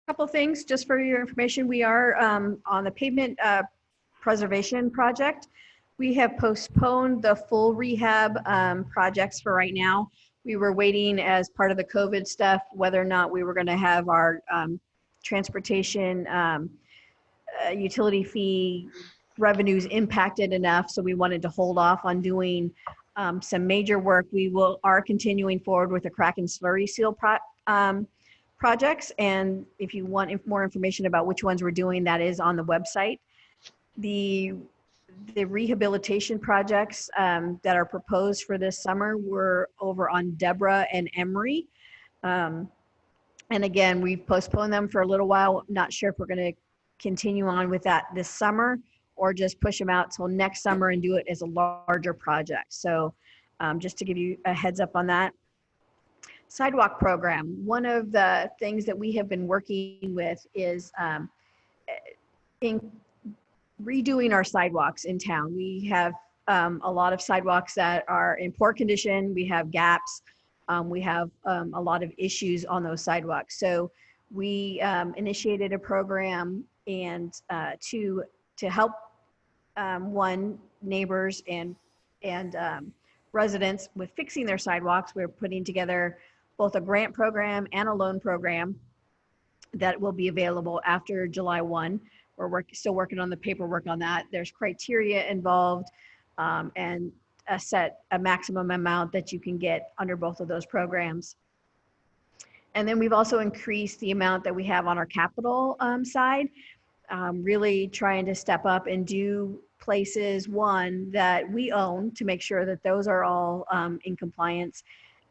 couple things just for your information. We are on the pavement preservation project. We have postponed the full rehab projects for right now. We were waiting as part of the COVID stuff, whether or not we were going to have our transportation utility fee revenues impacted enough. So we wanted to hold off on doing some major work. We are continuing forward with the crack and slurry seal projects. And if you want more information about which ones we're doing, that is on the website. The the rehabilitation projects that are proposed for this summer were over on Deborah and Emery. And again, we've postponed them for a little while. Not sure if we're going to continue on with that this summer or just push them out till next summer and do it as a larger project. So just to give you a heads up on that. Sidewalk program. One of the things that we have been working with is in redoing our sidewalks in town. We have a lot of sidewalks that are in poor condition. We have gaps. We have a lot of issues on those sidewalks. So we initiated a program and to help neighbors and residents with fixing their sidewalks. We're putting together both a grant program and a loan program that will be available after July 1. We're still working on the paperwork on that. There's criteria involved and a maximum amount that you can get under both of those programs. And then we've also increased the amount that we have on our capital side, really trying to step up and do places, one, that we own to make sure that those are all in compliance.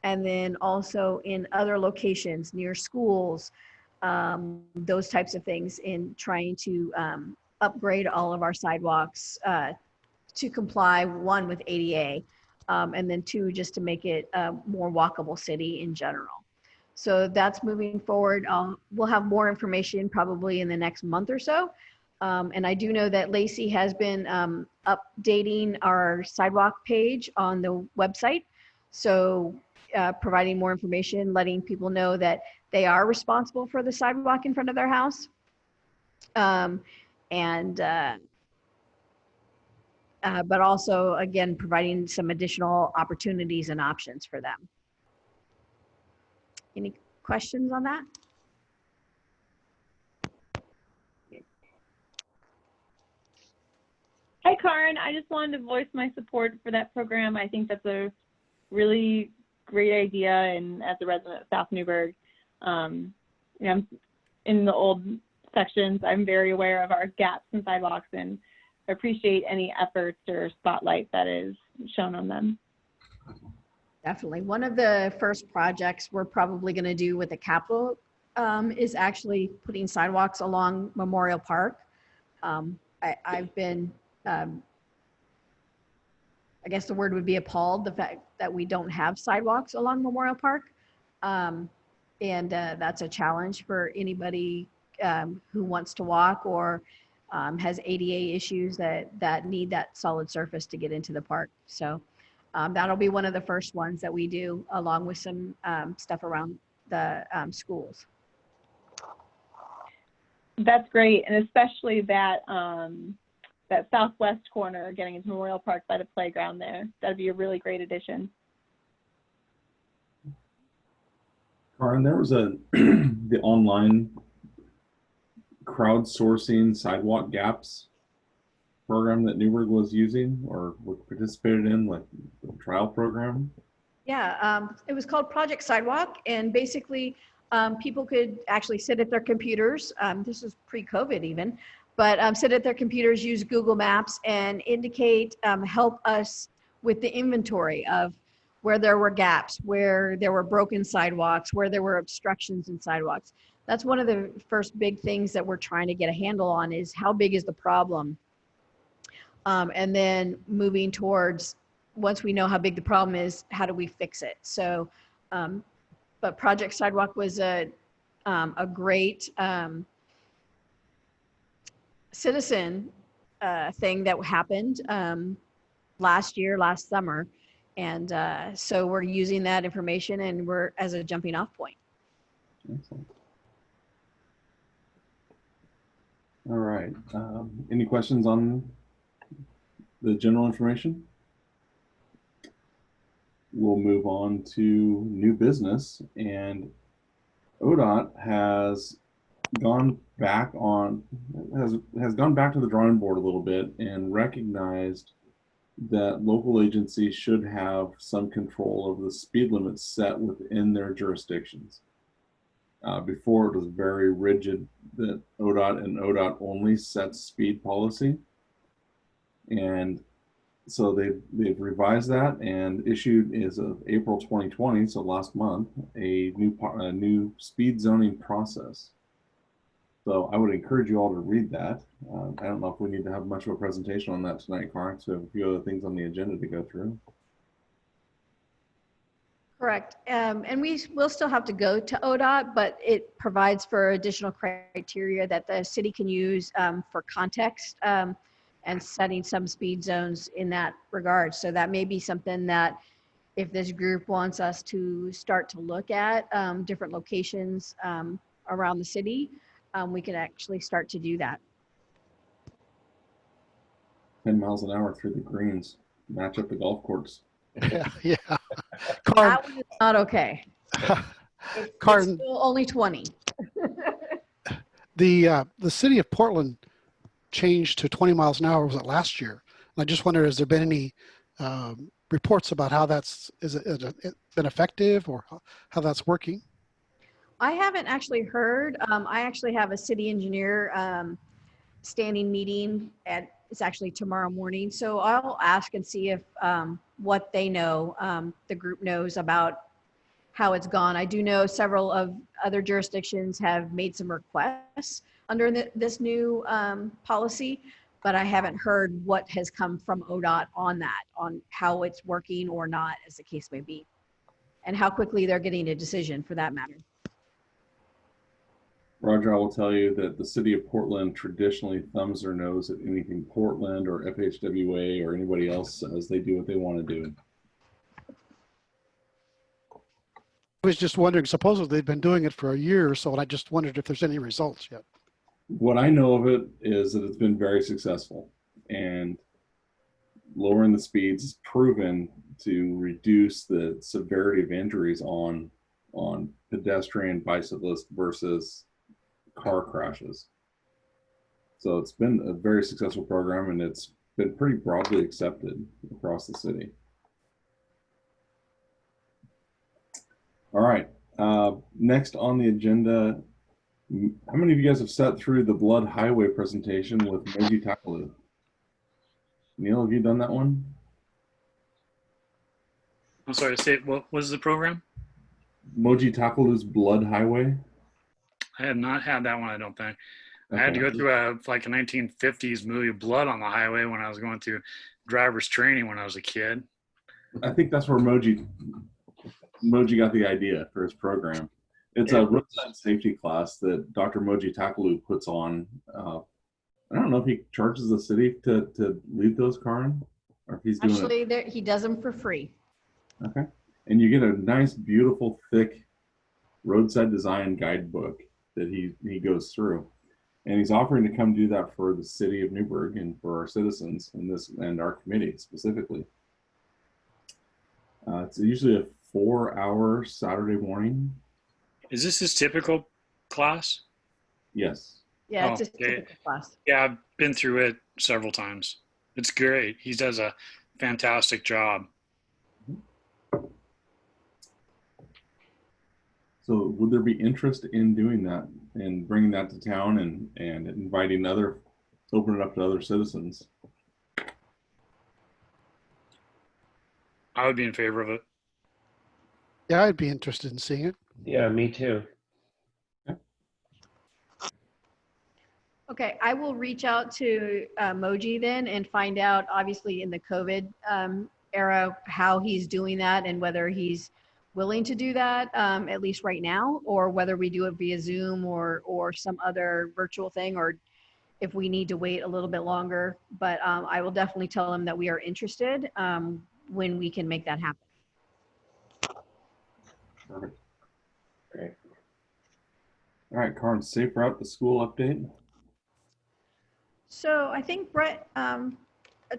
And then also in other locations near schools, those types of things, in trying to upgrade all of our sidewalks to comply, one, with ADA, and then two, just to make it a more walkable city in general. So that's moving forward. We'll have more information probably in the next month or so. And I do know that Lacey has been updating our sidewalk page on the website. So providing more information, letting people know that they are responsible for the sidewalk in front of their house. But also, again, providing some additional opportunities and options for them. Any questions on that? Hi, Karin. I just wanted to voice my support for that program. I think that's a really great idea. And as a resident of South Newburgh, I'm in the old sections. I'm very aware of our gaps in sidewalks and appreciate any efforts or spotlight that is shown on them. Definitely. One of the first projects we're probably going to do with the capital is actually putting sidewalks along Memorial Park. I've been, I guess the word would be appalled, the fact that we don't have sidewalks along Memorial Park. That's a challenge for anybody who wants to walk or has ADA issues that need that solid surface to get into the park. So that'll be one of the first ones that we do, along with some stuff around the schools. That's great, and especially that that southwest corner getting into Memorial Park by the playground there. That'd be a really great addition. Karin, there was the online crowdsourcing sidewalk gaps program that Newburgh was using or participated in, like the trial program. Yeah, it was called Project Sidewalk, and basically people could actually sit at their computers. This was pre-COVID even, but sit at their computers, use Google Maps, and indicate, help us with the inventory of where there were gaps, where there were broken sidewalks, where there were obstructions in sidewalks. That's one of the first big things that we're trying to get a handle on, is how big is the problem? And then moving towards, once we know how big the problem is, how do we fix it? So, but Project Sidewalk was a great citizen thing that happened last summer. And so we're using that information and we're as a jumping off point. Excellent. All right. Any questions on the general information? We'll move on to new business, and ODOT has gone back to the drawing board a little bit and recognized that local agencies should have some control over the speed limits set within their jurisdictions. Before, it was very rigid that ODOT and ODOT only sets speed policy. And so they've revised that and issued as of April 2020, so last month, a new speed zoning process. So I would encourage you all to read that. I don't know if we need to have much of a presentation on that tonight, Karin. So we have a few other things on the agenda to go through. Correct. And we will still have to go to ODOT, but it provides for additional criteria that the city can use for context and setting some speed zones in that regard. So that may be something that if this group wants us to start to look at different locations around the city, we can actually start to do that. 10 miles an hour through the greens, match up the golf course. Yeah, yeah. That one is not okay. Karin, It's still only 20. the city of Portland changed to 20 miles an hour, was it last year? And I just wonder, has there been any reports about how is it been effective or how that's working? I haven't actually heard. I actually have a city engineer standing meeting it's actually tomorrow morning. So I'll ask and see if what they know, the group knows about how it's gone. I do know several of other jurisdictions have made some requests under this new policy, but I haven't heard what has come from ODOT on that, on how it's working or not, as the case may be, and how quickly they're getting a decision for that matter. Roger, I will tell you that the city of Portland traditionally thumbs their nose at anything Portland or FHWA or anybody else says. They do what they want to do. I was just wondering, supposedly they've been doing it for a year or so, and I just wondered if there's any results yet. What I know of it is that it's been very successful, and lowering the speeds is proven to reduce the severity of injuries on pedestrian, bicyclist versus car crashes. So it's been a very successful program, and it's been pretty broadly accepted across the city. All right, next on the agenda, how many of you guys have sat through the Blood Highway presentation with Moji Takalu? Neil, have you done that one? I'm sorry to say, what was the program? Moji Takalu's Blood Highway? I have not had that one, I don't think. Okay. I had to go through like a 1950s movie, Blood on the Highway, when I was going through driver's training when I was a kid. I think that's where Moji got the idea for his program. It's a roadside safety class that Dr. Moji Takalu puts on. I don't know if he charges the city to lead those, Karin, or if he's doing actually, he does them for free. Okay, and you get a nice, beautiful, thick roadside design guidebook that he goes through, and he's offering to come do that for the city of Newburgh and for our citizens and our committee specifically. It's usually a 4-hour Saturday morning. Is this his typical class? Yes. Yeah, it's a typical class. Yeah, I've been through it several times. It's great. He does a fantastic job. So would there be interest in doing that and bringing that to town and inviting open it up to other citizens? I would be in favor of it. Yeah, I'd be interested in seeing it. Yeah, me too. Okay, I will reach out to Moji then and find out, obviously in the COVID era, how he's doing that and whether he's willing to do that, at least right now, or whether we do it via Zoom or some other virtual thing, or if we need to wait a little bit longer. But I will definitely tell him that we are interested when we can make that happen. Perfect. Great. All right, Karin, safe route to school update. So I think Brett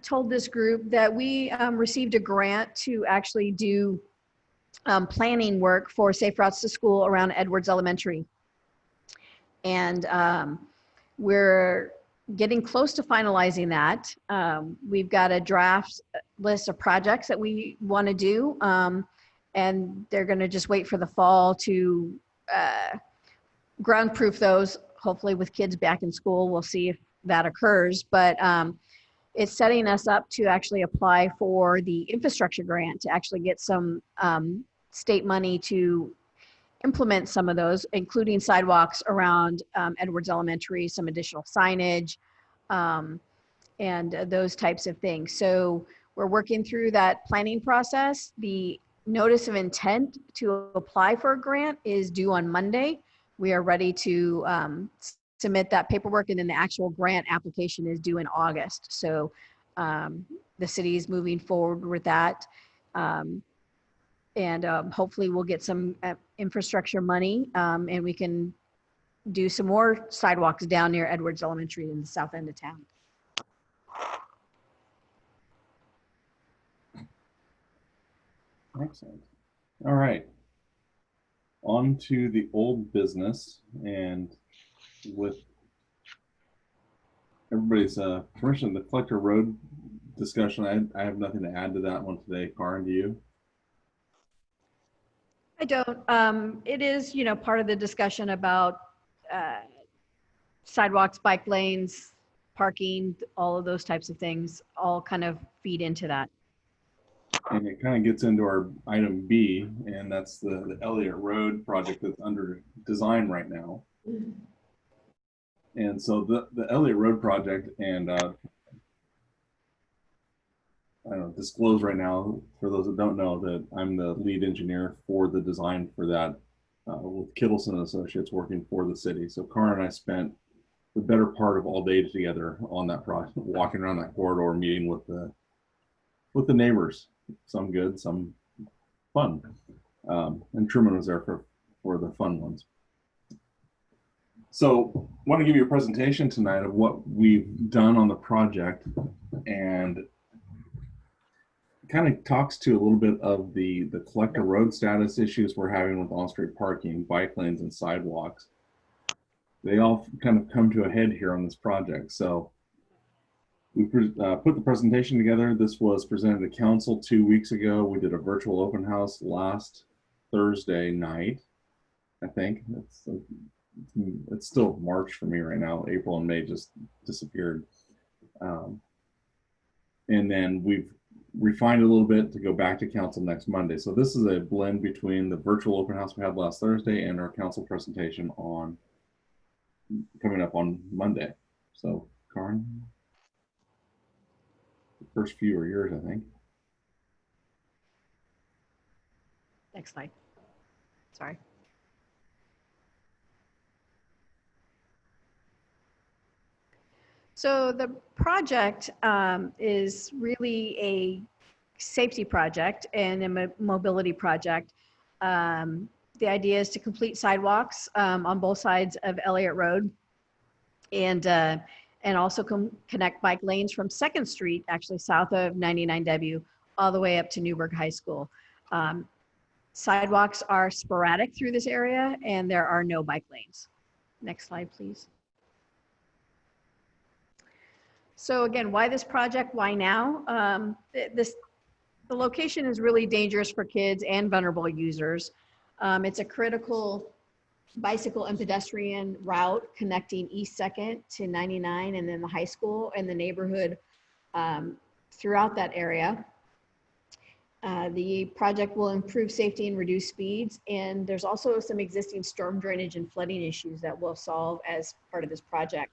told this group that we received a grant to actually do planning work for safe routes to school around Edwards Elementary. And we're getting close to finalizing that. We've got a draft list of projects that we want to do. And they're going to just wait for the fall to ground proof those, hopefully with kids back in school. We'll see if that occurs. But it's setting us up to actually apply for the infrastructure grant to actually get some state money to implement some of those, including sidewalks around Edwards Elementary, some additional signage, and those types of things. So we're working through that planning process. The notice of intent to apply for a grant is due on Monday. We are ready to submit that paperwork, and then the actual grant application is due in August. So the city is moving forward with that. And hopefully we'll get some infrastructure money, and we can do some more sidewalks down near Edwards Elementary in the south end of town. Excellent. All right. On to the old business, and with everybody's permission, the Collector Road discussion, I have nothing to add to that one today. Karin, do you? I don't. It is, you know, part of the discussion about sidewalks, bike lanes, parking, all of those types of things all kind of feed into that. And it kind of gets into our item B, and that's the Elliott Road project that's under design right now. And so the Elliott Road project, and I don't know, disclose right now for those that don't know that I'm the lead engineer for the design for that with Kittleson Associates working for the city. So Karin and I spent the better part of all day together on that project, walking around that corridor, meeting with the neighbors. Some good, some fun. And Truman was there for the fun ones. So I want to give you a presentation tonight of what we've done on the project, and kind of talks to a little bit of the Collector Road status issues we're having with on-street parking, bike lanes, and sidewalks. They all kind of come to a head here on this project. So we put the presentation together. This was presented to council 2 weeks ago. We did a virtual open house last Thursday night, I think. It's still March for me right now. April and May just disappeared. And then we've refined it a little bit to go back to council next Monday. So this is a blend between the virtual open house we had last Thursday and our council presentation coming up on Monday. So Karin, the first few are yours, I think. Next slide. Sorry. So the project is really a safety project and a mobility project. The idea is to complete sidewalks on both sides of Elliott Road, and also connect bike lanes from 2nd Street, actually south of 99W, all the way up to Newburgh High School. Sidewalks are sporadic through this area, and there are no bike lanes. Next slide, please. So again, why this project? Why now? The location is really dangerous for kids and vulnerable users. It's a critical bicycle and pedestrian route connecting East 2nd to 99 and then the high school and the neighborhood throughout that area. The project will improve safety and reduce speeds, and there's also some existing storm drainage and flooding issues that we'll solve as part of this project.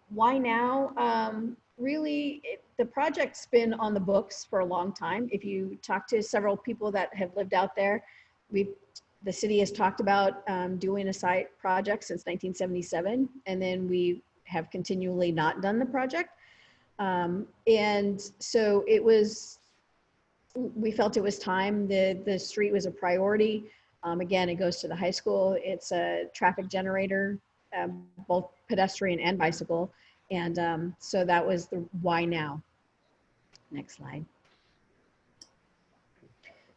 Why now? Really, the project's been on the books for a long time. If you talk to several people that have lived out there, the city has talked about doing a site project since 1977, and then we have continually not done the project. And so we felt it was time. The street was a priority. Again, it goes to the high school. It's a traffic generator, both pedestrian and bicycle. And so that was the why now. Next slide.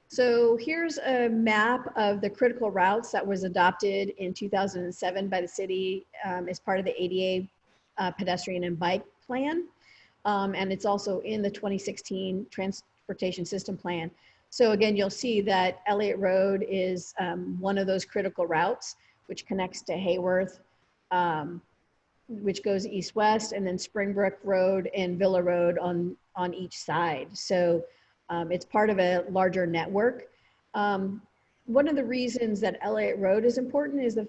So here's a map of the critical routes that was adopted in 2007 by the city as part of the ADA pedestrian and bike plan. And it's also in the 2016 transportation system plan. So again, you'll see that Elliott Road is one of those critical routes, which connects to Hayworth, which goes east-west, and then Springbrook Road and Villa Road on each side. So it's part of a larger network. One of the reasons that Elliott Road is important is the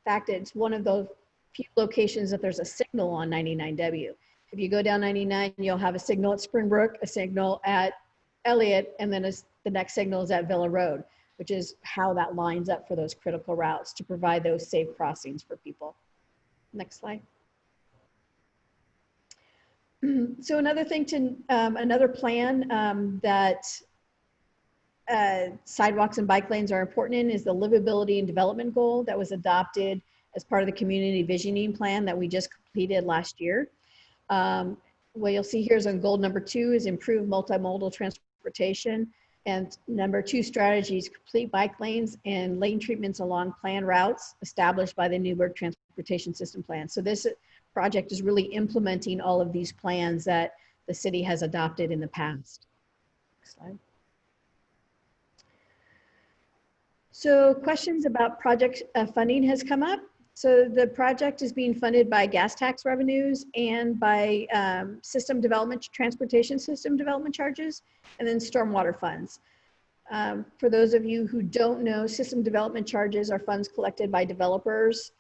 fact that it's one of those few locations that there's a signal on 99W. If you go down 99, you'll have a signal at Springbrook, a signal at Elliott, and then the next signal is at Villa Road, which is how that lines up for those critical routes to provide those safe crossings for people. Next slide. So another thing another plan that sidewalks and bike lanes are important in is the livability and development goal that was adopted as part of the community visioning plan that we just completed last year. What you'll see here is on goal number 2 is improve multimodal transportation, and number 2 strategies, complete bike lanes and lane treatments along planned routes established by the Newburgh Transportation System Plan. So this project is really implementing all of these plans that the city has adopted in the past. Next slide. So questions about project funding has come up. So the project is being funded by gas tax revenues and by transportation system development charges, and then stormwater funds. For those of you who don't know, system development charges are funds collected by developers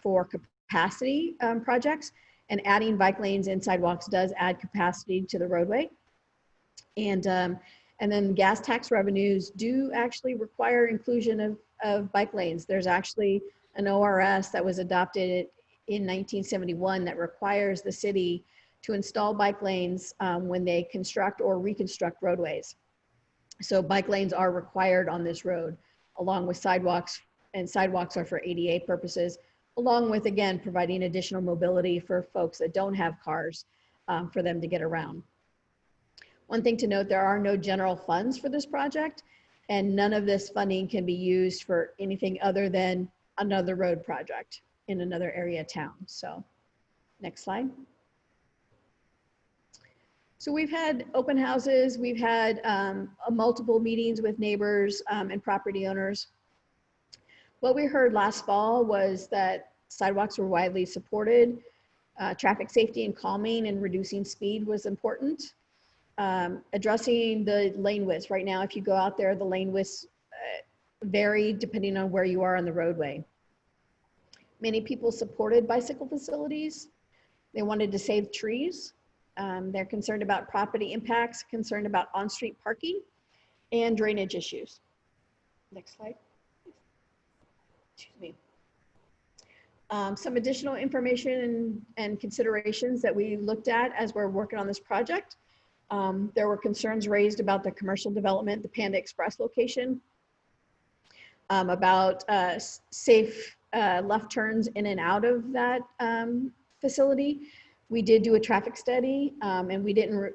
for capacity projects, and adding bike lanes and sidewalks does add capacity to the roadway. And then gas tax revenues do actually require inclusion of bike lanes. There's actually an ORS that was adopted in 1971 that requires the city to install bike lanes when they construct or reconstruct roadways. So bike lanes are required on this road, along with sidewalks, and sidewalks are for ADA purposes, along with, again, providing additional mobility for folks that don't have cars for them to get around. One thing to note, there are no general funds for this project, and none of this funding can be used for anything other than another road project in another area of town. So next slide. So we've had open houses, we've had multiple meetings with neighbors and property owners. What we heard last fall was that sidewalks were widely supported. Traffic safety and calming and reducing speed was important. Addressing the lane widths. Right now, if you go out there, the lane widths vary depending on where you are on the roadway. Many people supported bicycle facilities. They wanted to save trees. They're concerned about property impacts, concerned about on-street parking, and drainage issues. Next slide. Excuse me. Some additional information and considerations that we looked at as we're working on this project. There were concerns raised about the commercial development, the Panda Express location, about safe left turns in and out of that facility. We did do a traffic study and we didn't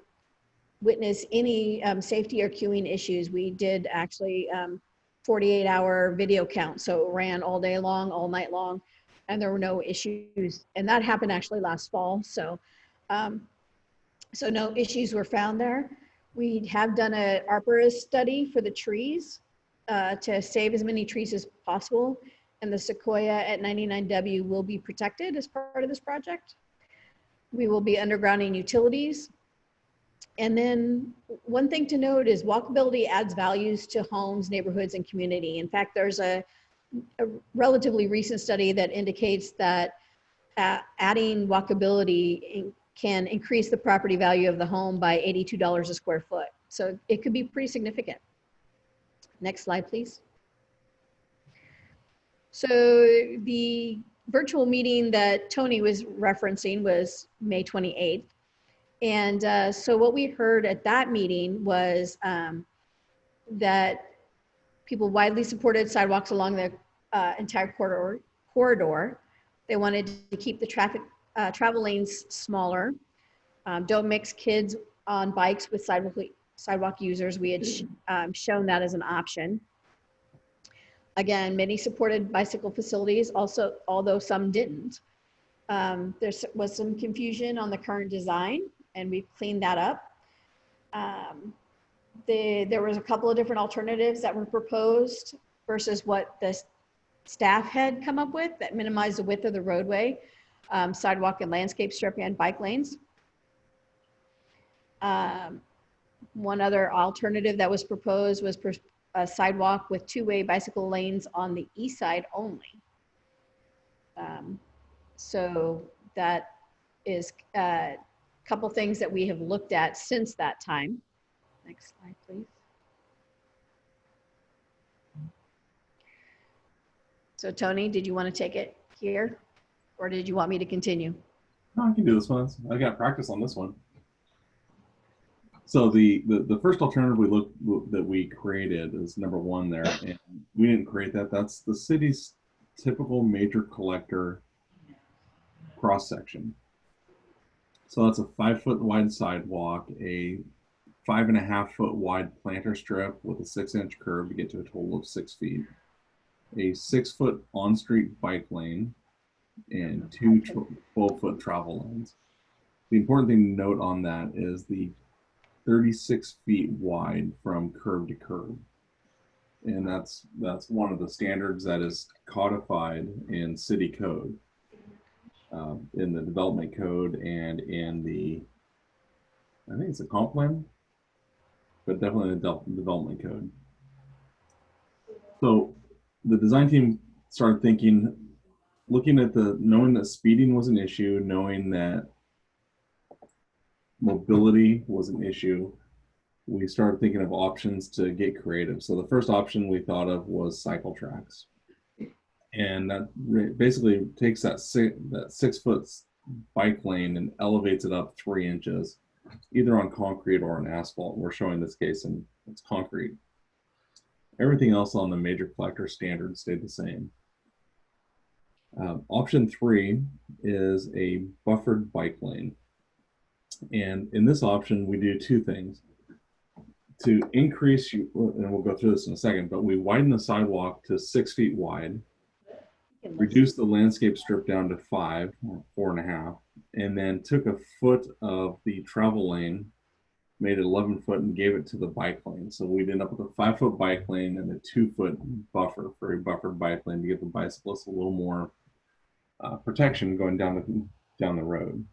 witness any safety or queuing issues. We did actually 48-hour video count. So it ran all day long, all night long, and there were no issues. And that happened actually last fall. So, so no issues were found there. We have done an arborist study for the trees to save as many trees as possible. And the sequoia at 99W will be protected as part of this project. We will be undergrounding utilities. And then one thing to note is walkability adds values to homes, neighborhoods, and community. In fact, there's a relatively recent study that indicates that adding walkability can increase the property value of the home by $82 a square foot. So it could be pretty significant. Next slide, please. So the virtual meeting that Tony was referencing was May 28th. And so what we heard at that meeting was that people widely supported sidewalks along the entire corridor. They wanted to keep the travel lanes smaller. Don't mix kids on bikes with sidewalk users. We had shown that as an option. Again, many supported bicycle facilities, also, although some didn't. There was some confusion on the current design, and we've cleaned that up. There was a couple of different alternatives that were proposed versus what the staff had come up with that minimized the width of the roadway. sidewalk and landscape strip and bike lanes. One other alternative that was proposed was a sidewalk with two-way bicycle lanes on the east side only. So that is a couple things that we have looked at since that time. Next slide, please. So Tony, did you want to take it here or did you want me to continue? No, I can do this one. I got practice on this one. So the first alternative that we created is number one there, and we didn't create that. That's the city's typical major collector cross section. So that's a 5-foot wide sidewalk, a 5.5-foot wide planter strip with a 6-inch curb to get to a total of 6 feet, a 6-foot on-street bike lane, and 2 12-foot travel lanes. The important thing to note on that is the 36 feet wide from curb to curb. And that's one of the standards that is codified in city code, in the development code and in the, I think it's a comp plan, but definitely in the development code. So the design team started thinking, looking at knowing that speeding was an issue, knowing that mobility was an issue, we started thinking of options to get creative. So the first option we thought of was cycle tracks. And that basically takes that 6-foot bike lane and elevates it up 3 inches, either on concrete or on asphalt. We're showing this case and it's concrete. Everything else on the major collector standard stayed the same. Option 3 is a buffered bike lane. And in this option, we do 2 things. To increase, and we'll go through this in a second, but we widen the sidewalk to 6 feet wide, reduce the landscape strip down to 5, or 4.5, and then took a foot of the travel lane, made it 11 foot and gave it to the bike lane. So we'd end up with a 5-foot bike lane and a 2-foot buffer for a buffered bike lane to give the bicyclists a little more protection going down the road.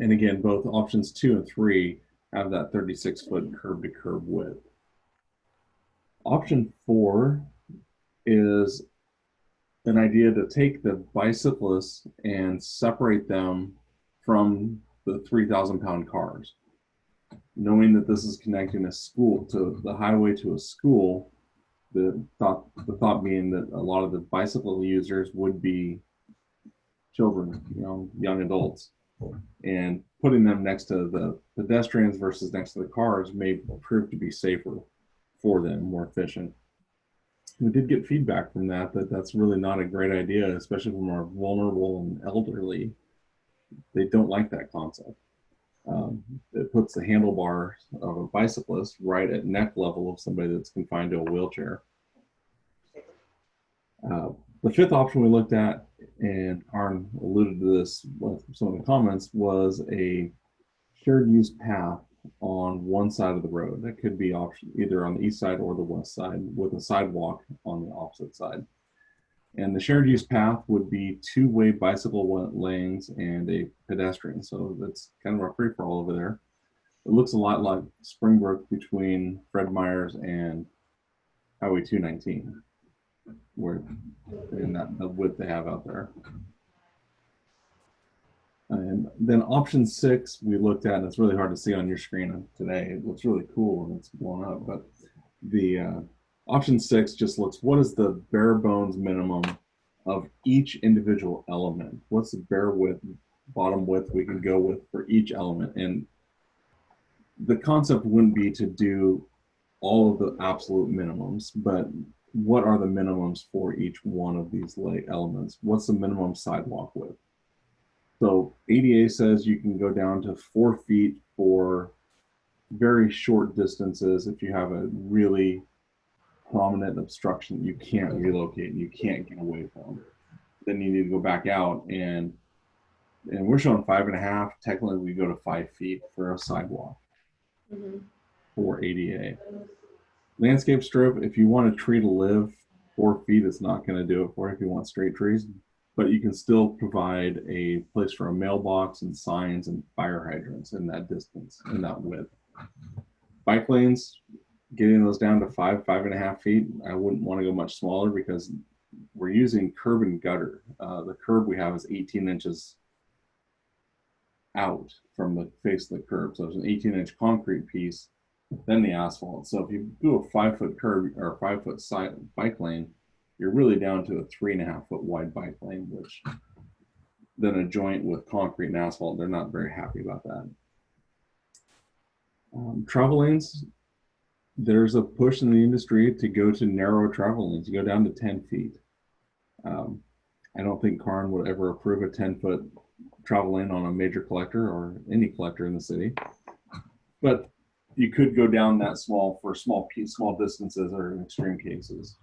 And again, both options 2 and 3 have that 36-foot curb to curb width. Option 4 is an idea to take the bicyclists and separate them from the 3,000-pound cars. Knowing that this is connecting a school to the highway to a school, the thought being that a lot of the bicycle users would be children, young adults, and putting them next to the pedestrians versus next to the cars may prove to be safer for them, more efficient. We did get feedback from that's really not a great idea, especially from our vulnerable and elderly. They don't like that concept. It puts the handlebars of a bicyclist right at neck level of somebody that's confined to a wheelchair. The 5th option we looked at, and Arn alluded to this with some of the comments, was a shared use path on one side of the road. That could be option either on the east side or the west side, with a sidewalk on the opposite side. And the shared use path would be 2-way bicycle lanes and a pedestrian. So that's kind of a free-for-all over there. It looks a lot like Springbrook between Fred Meyers and Highway 219, where in the width they have out there. And then option 6 we looked at, and it's really hard to see on your screen today. It looks really cool and it's blown up, but the option 6 just looks, what is the bare bones minimum of each individual element? What's the bare width, bottom width we can go with for each element? And the concept wouldn't be to do all of the absolute minimums, but what are the minimums for each one of these elements? What's the minimum sidewalk width? So ADA says you can go down to 4 feet for very short distances if you have a really prominent obstruction you can't relocate and you can't get away from. Then you need to go back out, and we're showing 5.5. Technically, we go to 5 feet for a sidewalk for ADA. Landscape strip, if you want a tree to live 4 feet, it's not going to do it for you. If you want straight trees, but you can still provide a place for a mailbox and signs and fire hydrants in that distance, in that width. Bike lanes, getting those down to 5.5 feet, I wouldn't want to go much smaller because we're using curb and gutter. The curb we have is 18 inches out from the face of the curb. So there's an 18-inch concrete piece, then the asphalt. So if you do a 5-foot curb or a 5-foot side bike lane, you're really down to a 3.5-foot wide bike lane, which then a joint with concrete and asphalt, they're not very happy about that. Travel lanes, there's a push in the industry to go to narrow travel lanes, to go down to 10 feet. I don't think Karn would ever approve a 10-foot travel lane on a major collector or any collector in the city. But you could go down that small for small distances or in extreme cases.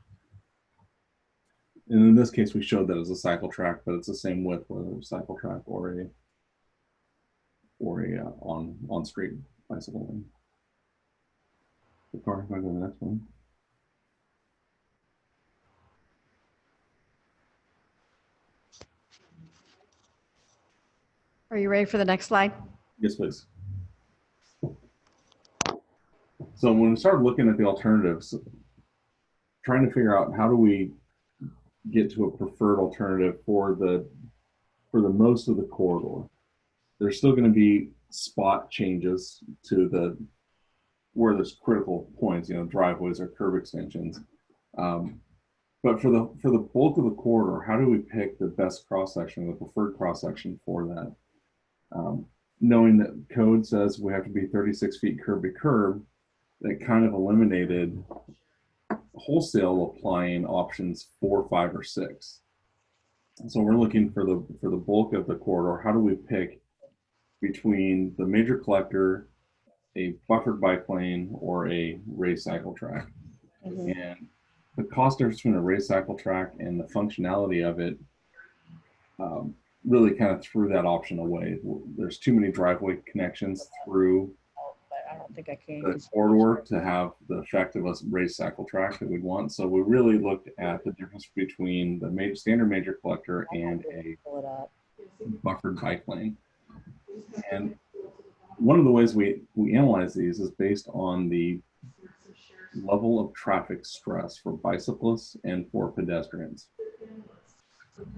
And in this case, we showed that as a cycle track, but it's the same width, whether it's a cycle track or a on-street bicycle lane. The car, if I go to the next one. Are you ready for the next slide? Yes, please. So when we started looking at the alternatives, trying to figure out how do we get to a preferred alternative for the most of the corridor. There's still going to be spot changes to where there's critical points, driveways or curb extensions. But for the bulk of the corridor, how do we pick the best cross section, the preferred cross section for that? Knowing that code says we have to be 36 feet curb to curb, that kind of eliminated wholesale applying options 4, 5, or 6. So we're looking for the bulk of the corridor. How do we pick between the major collector, a buffered bike lane, or a race cycle track? Mm-hmm. And the cost difference between a race cycle track and the functionality of it really kind of threw that option away. There's too many driveway connections through I don't think I can. the corridor to have the effect of a race cycle track that we'd want. So we really looked at the difference between the standard major collector and a buffered bike lane. And one of the ways we analyze these is based on the level of traffic stress for bicyclists and for pedestrians.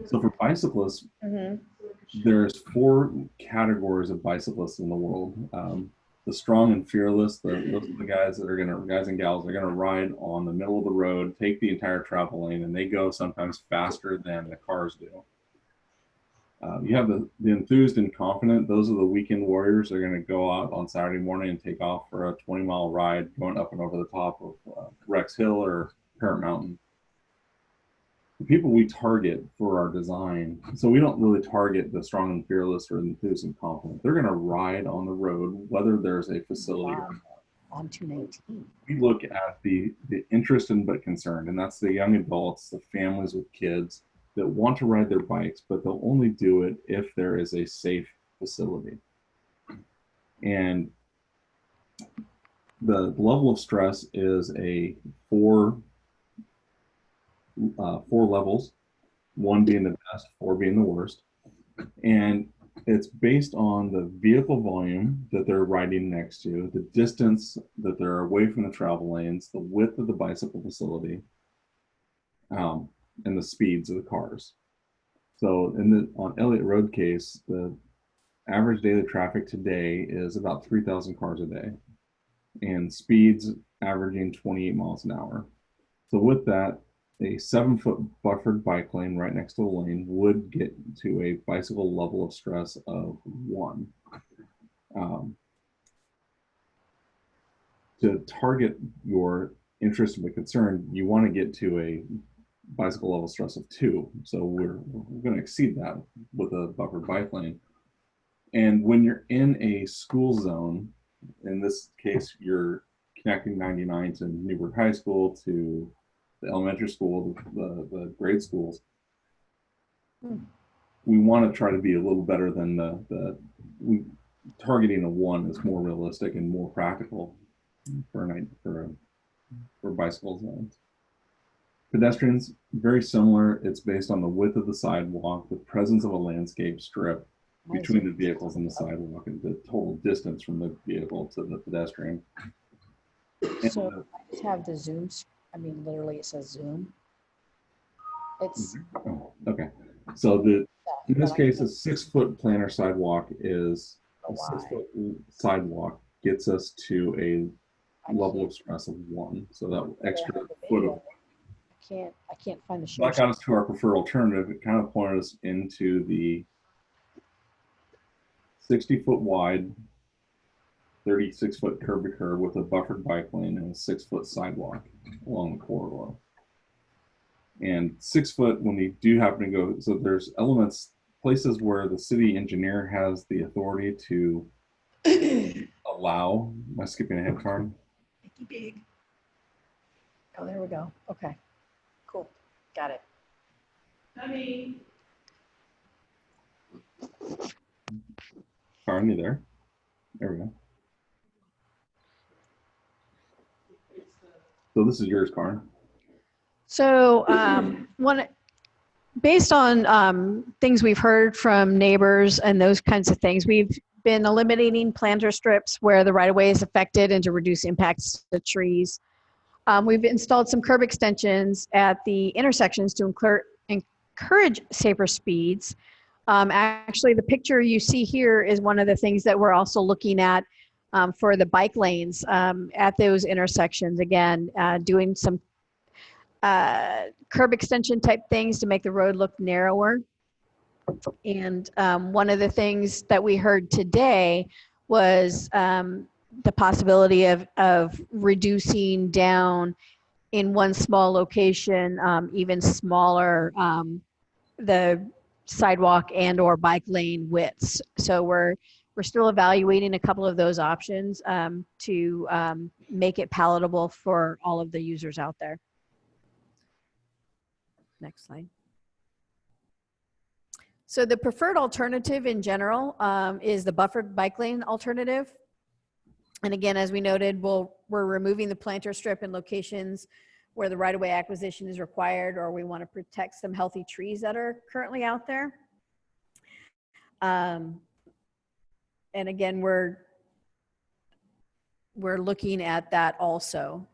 So for bicyclists, there's 4 categories of bicyclists in the world. The strong and fearless, those are the guys and gals, are gonna ride on the middle of the road, take the entire travel lane, and they go sometimes faster than the cars do. You have the enthused and confident. Those are the weekend warriors. They're going to go out on Saturday morning and take off for a 20-mile ride going up and over the top of Rex Hill or Parrot Mountain. The people we target for our design, so we don't really target the strong and fearless or enthused and confident. They're going to ride on the road, whether there's a facility or not. On 219. We look at the interested but concerned, and that's the young adults, the families with kids that want to ride their bikes, but they'll only do it if there is a safe facility. And the level of stress is a 4 levels, 1 being the best, 4 being the worst. And it's based on the vehicle volume that they're riding next to, the distance that they're away from the travel lanes, the width of the bicycle facility, and the speeds of the cars. So on Elliott Road case, the average daily traffic today is about 3,000 cars a day, and speeds averaging 28 miles an hour. So with that, a 7-foot buffered bike lane right next to the lane would get to a bicycle level of stress of 1. To target your interest and concern, you want to get to a bicycle level stress of 2. So we're going to exceed that with a buffered bike lane. And when you're in a school zone, in this case, you're connecting 99 to Newburgh High School, to the elementary school, the grade schools. We want to try to be a little better than targeting a 1 is more realistic and more practical for bicycle zones. Pedestrians, very similar. It's based on the width of the sidewalk, the presence of a landscape strip between the vehicles and the sidewalk, and the total distance from the vehicle to the pedestrian. So I just have the Zooms. I mean, literally it says Zoom. It's Oh, okay. So in this case, a 6-foot planter sidewalk is a 6-foot sidewalk gets us to a level of stress of 1. So that extra foot of I can't find the that got us to our preferred alternative. It kind of pointed us into the 60-foot wide, 36-foot curb to curb with a buffered bike lane and a 6-foot sidewalk along the corridor. And 6 foot, when we do happen to go, so there's places where the city engineer has the authority to allow, am I skipping ahead, Karen? big. Oh, there we go. Okay, cool. Got it. Honey, Karen, you there? There we go. So this is yours, Karen. So based on things we've heard from neighbors and those kinds of things, we've been eliminating planter strips where the right-of-way is affected and to reduce impacts to trees. We've installed some curb extensions at the intersections to encourage safer speeds. Actually, the picture you see here is one of the things that we're also looking at for the bike lanes at those intersections. Again, doing some curb extension type things to make the road look narrower. And one of the things that we heard today was the possibility of reducing down in one small location, even smaller, the sidewalk and or bike lane widths. So we're still evaluating a couple of those options to make it palatable for all of the users out there. Next slide. So the preferred alternative in general is the buffered bike lane alternative. And again, as we noted, we're removing the planter strip in locations where the right-of-way acquisition is required or we want to protect some healthy trees that are currently out there. And again, we're looking at that also.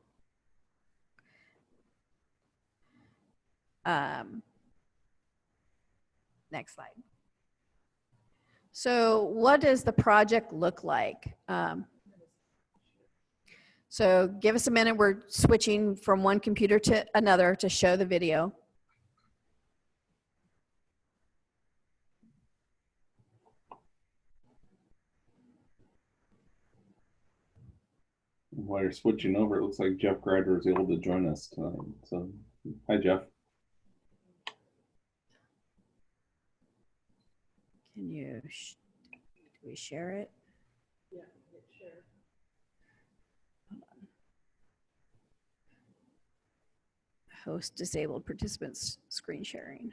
Next slide. So what does the project look like? So give us a minute. We're switching from one computer to another to show the video. While you're switching over, it looks like Jeff Grider is able to join us tonight. So, hi, Jeff. Can you, do we share it? yeah, hit share. Host disabled participants screen sharing.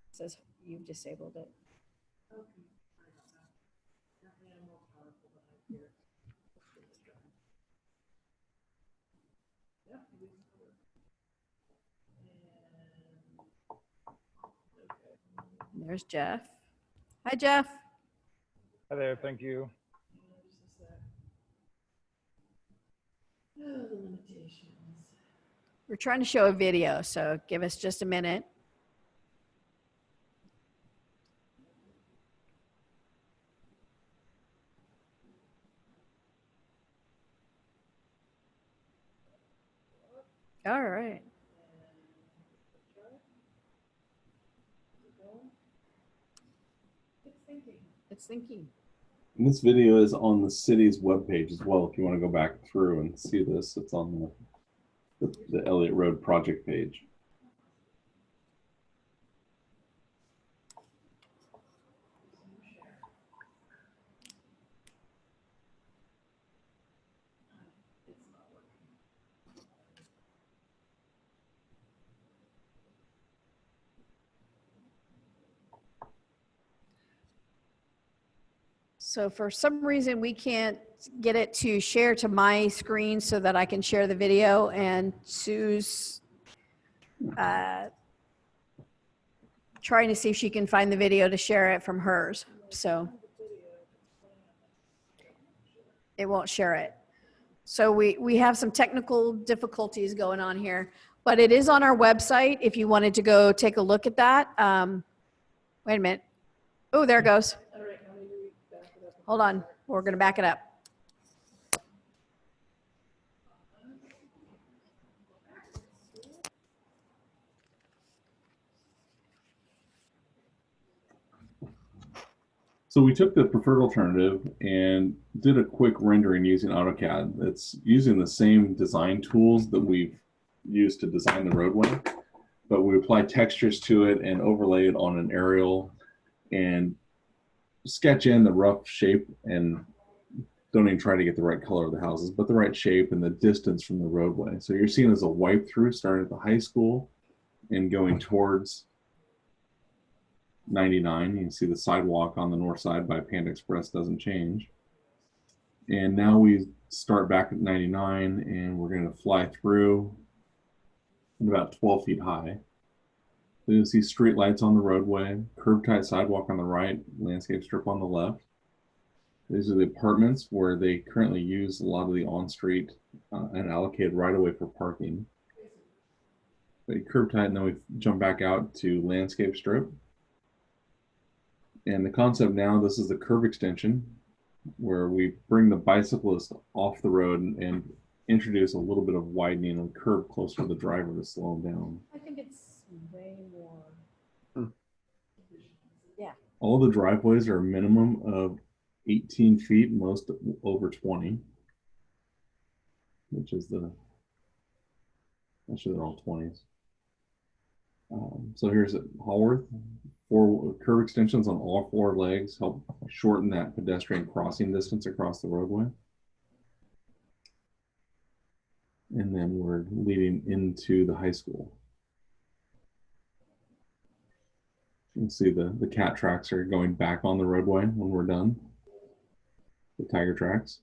It says you've disabled it. Okay, I got that. Apparently I'm more powerful than I appear. Let's get this going. Yep, it is covered. And, okay. And there's Jeff. Hi, Jeff. Hi there, thank you. Just a sec. Oh, the limitations. We're trying to show a video, so give us just a minute. All right. It's thinking. And this video is on the city's webpage as well. If you want to go back through and see this, it's on the Elliott Road project page. So for some reason, we can't get it to share to my screen so that I can share the video, and Sue's trying to see if she can find the video to share it from hers. So it won't share it. So we have some technical difficulties going on here, but it is on our website if you wanted to go take a look at that. Wait a minute. Oh, there it goes. Hold on. We're going to back it up. So we took the preferred alternative and did a quick rendering using AutoCAD. It's using the same design tools that we've used to design the roadway, but we apply textures to it and overlay it on an aerial and sketch in the rough shape, and don't even try to get the right color of the houses, but the right shape and the distance from the roadway. So you're seeing as a wipe through starting at the high school and going towards 99. You can see the sidewalk on the north side by Panda Express doesn't change. And now we start back at 99 and we're going to fly through about 12 feet high. So you'll see street lights on the roadway, curb tight sidewalk on the right, landscape strip on the left. These are the apartments where they currently use a lot of the on-street and allocated right away for parking. But curb tight, and then we jump back out to landscape strip. And the concept now, this is the curb extension where we bring the bicyclist off the road and introduce a little bit of widening and curb closer to the driver to slow him down. I think it's way more. Yeah. All the driveways are a minimum of 18 feet, most over 20, which is actually they're all 20s. So here's at Hallworth. 4 curb extensions on all 4 legs help shorten that pedestrian crossing distance across the roadway. And then we're leading into the high school. You can see the cat tracks are going back on the roadway when we're done. The tiger tracks.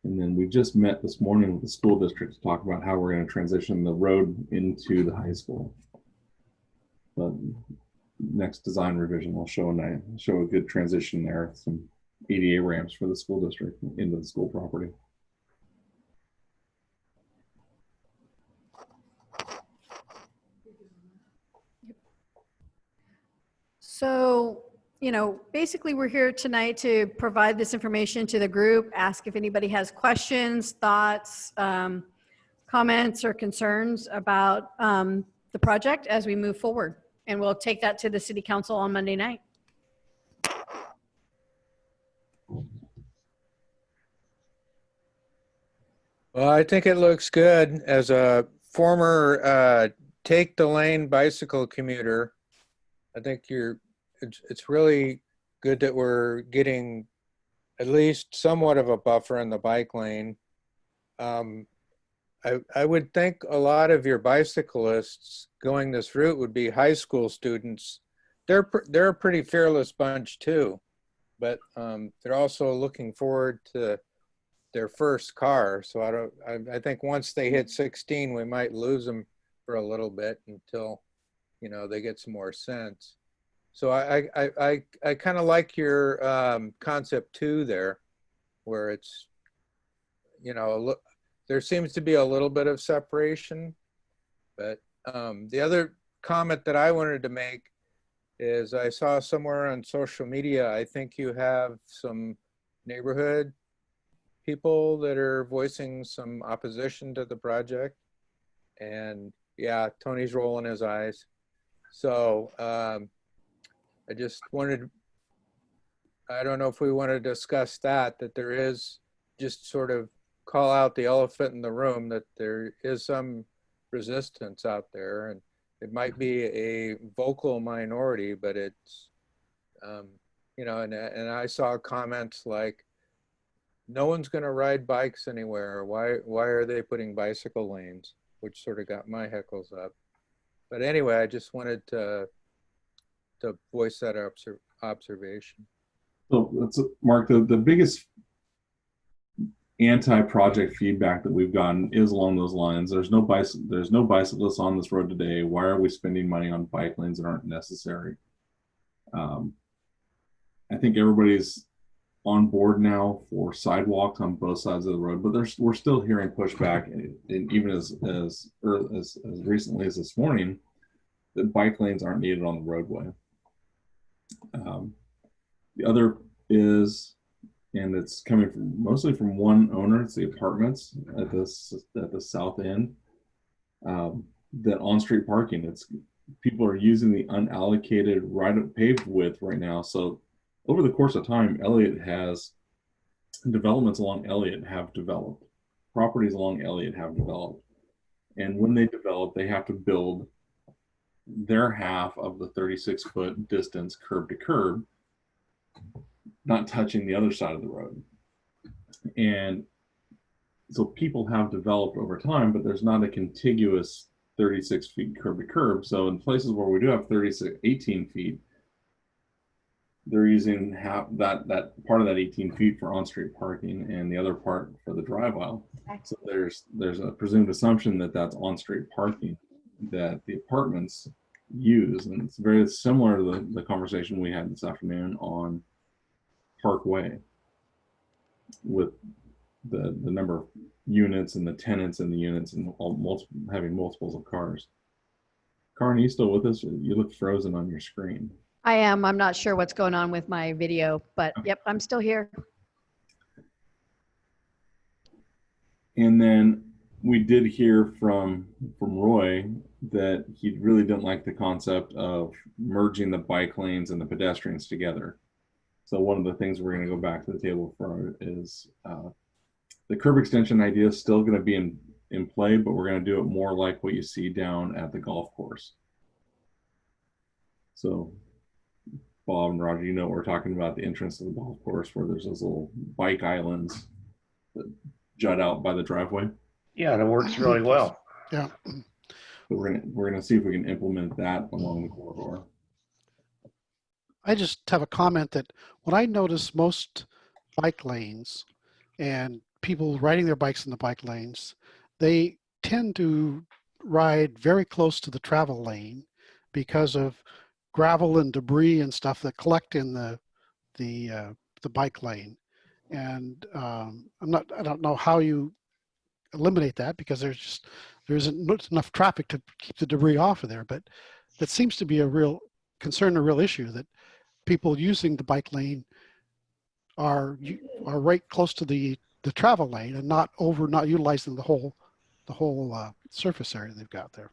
And then we just met this morning with the school district to talk about how we're going to transition the road into the high school. But next design revision will show a good transition there, some ADA ramps for the school district into the school property. So, basically we're here tonight to provide this information to the group, ask if anybody has questions, thoughts, comments, or concerns about the project as we move forward. And we'll take that to the city council on Monday night. Well, I think it looks good. As a former take the lane bicycle commuter, I think it's really good that we're getting at least somewhat of a buffer in the bike lane. I would think a lot of your bicyclists going this route would be high school students. They're a pretty fearless bunch too, but they're also looking forward to their first car. So I think once they hit 16, we might lose them for a little bit until, they get some more sense. So I kind of like your concept too there, where it's, there seems to be a little bit of separation. But the other comment that I wanted to make is I saw somewhere on social media, I think you have some neighborhood people that are voicing some opposition to the project. And yeah, Tony's rolling his eyes. So I just wanted, I don't know if we want to discuss that there is, just sort of call out the elephant in the room, that there is some resistance out there, and it might be a vocal minority, but it's, and I saw comments like, no one's going to ride bikes anywhere. Why are they putting bicycle lanes? Which sort of got my heckles up. But anyway, I just wanted to to voice that observation. So that's Mark. The biggest anti-project feedback that we've gotten is along those lines. There's no bicyclists on this road today. Why are we spending money on bike lanes that aren't necessary? I think everybody's on board now for sidewalks on both sides of the road, but we're still hearing pushback, and even as recently as this morning, that bike lanes aren't needed on the roadway. The other is, and it's coming mostly from one owner, it's the apartments at the south end, that on-street parking. People are using the unallocated paved width right now. So over the course of time, developments along Elliott have developed. Properties along Elliott have developed. And when they develop, they have to build their half of the 36-foot distance curb to curb, not touching the other side of the road. And so people have developed over time, but there's not a contiguous 36 feet curb to curb. So in places where we do have 18 feet, they're using half that part of that 18 feet for on-street parking and the other part for the drive aisle. So there's a presumed assumption that that's on-street parking that the apartments use, and it's very similar to the conversation we had this afternoon on Parkway with the number of units and the tenants in the units and having multiples of cars. Karin, are you still with us? You look frozen on your screen. I am. I'm not sure what's going on with my video, but yep, I'm still here. And then we did hear from Roy that he really didn't like the concept of merging the bike lanes and the pedestrians together. So one of the things we're going to go back to the table for is the curb extension idea is still going to be in play, but we're going to do it more like what you see down at the golf course. So Bob and Roger, you know what we're talking about, the entrance to the golf course where there's those little bike islands that jut out by the driveway. Yeah, that works really well. Yeah. But we're gonna see if we can implement that along the corridor. I just have a comment that when I notice most bike lanes and people riding their bikes in the bike lanes, they tend to ride very close to the travel lane because of gravel and debris and stuff that collect in the bike lane. And I don't know how you eliminate that because there isn't enough traffic to keep the debris off of there. But that seems to be a real concern, a real issue, that people using the bike lane are right close to the travel lane and not utilizing the whole surface area they've got there.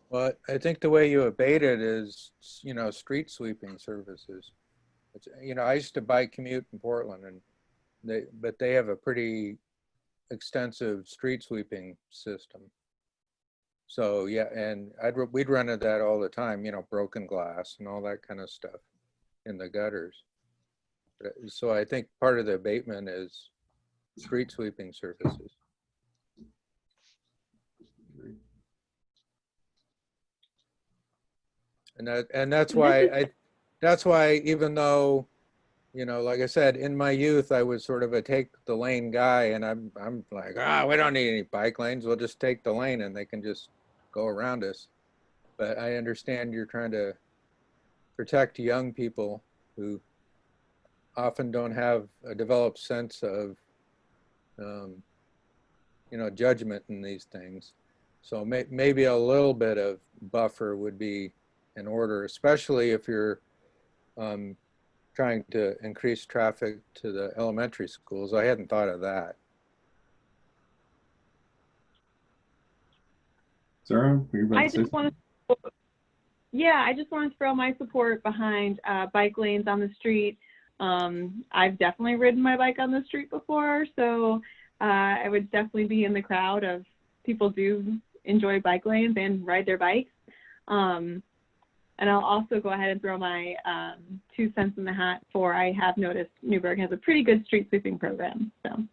Well, I think the way you abate it is, street sweeping services. I used to bike commute in Portland, and they have a pretty extensive street sweeping system. So yeah, and we'd run into that all the time, broken glass and all that kind of stuff in the gutters. So I think part of the abatement is street sweeping services. And that's why even though, like I said, in my youth, I was sort of a take the lane guy, and I'm like, we don't need any bike lanes. We'll just take the lane and they can just go around us. But I understand you're trying to protect young people who often don't have a developed sense of, judgment in these things. So maybe a little bit of buffer would be in order, especially if you're trying to increase traffic to the elementary schools. I hadn't thought of that. Sarah, were you about I to say just want to throw my support behind bike lanes on the street. I've definitely ridden my bike on the street before, so I would definitely be in the crowd of people do enjoy bike lanes and ride their bikes. And I'll also go ahead and throw my 2 cents in the hat for, I have noticed Newburgh has a pretty good street sweeping program. So.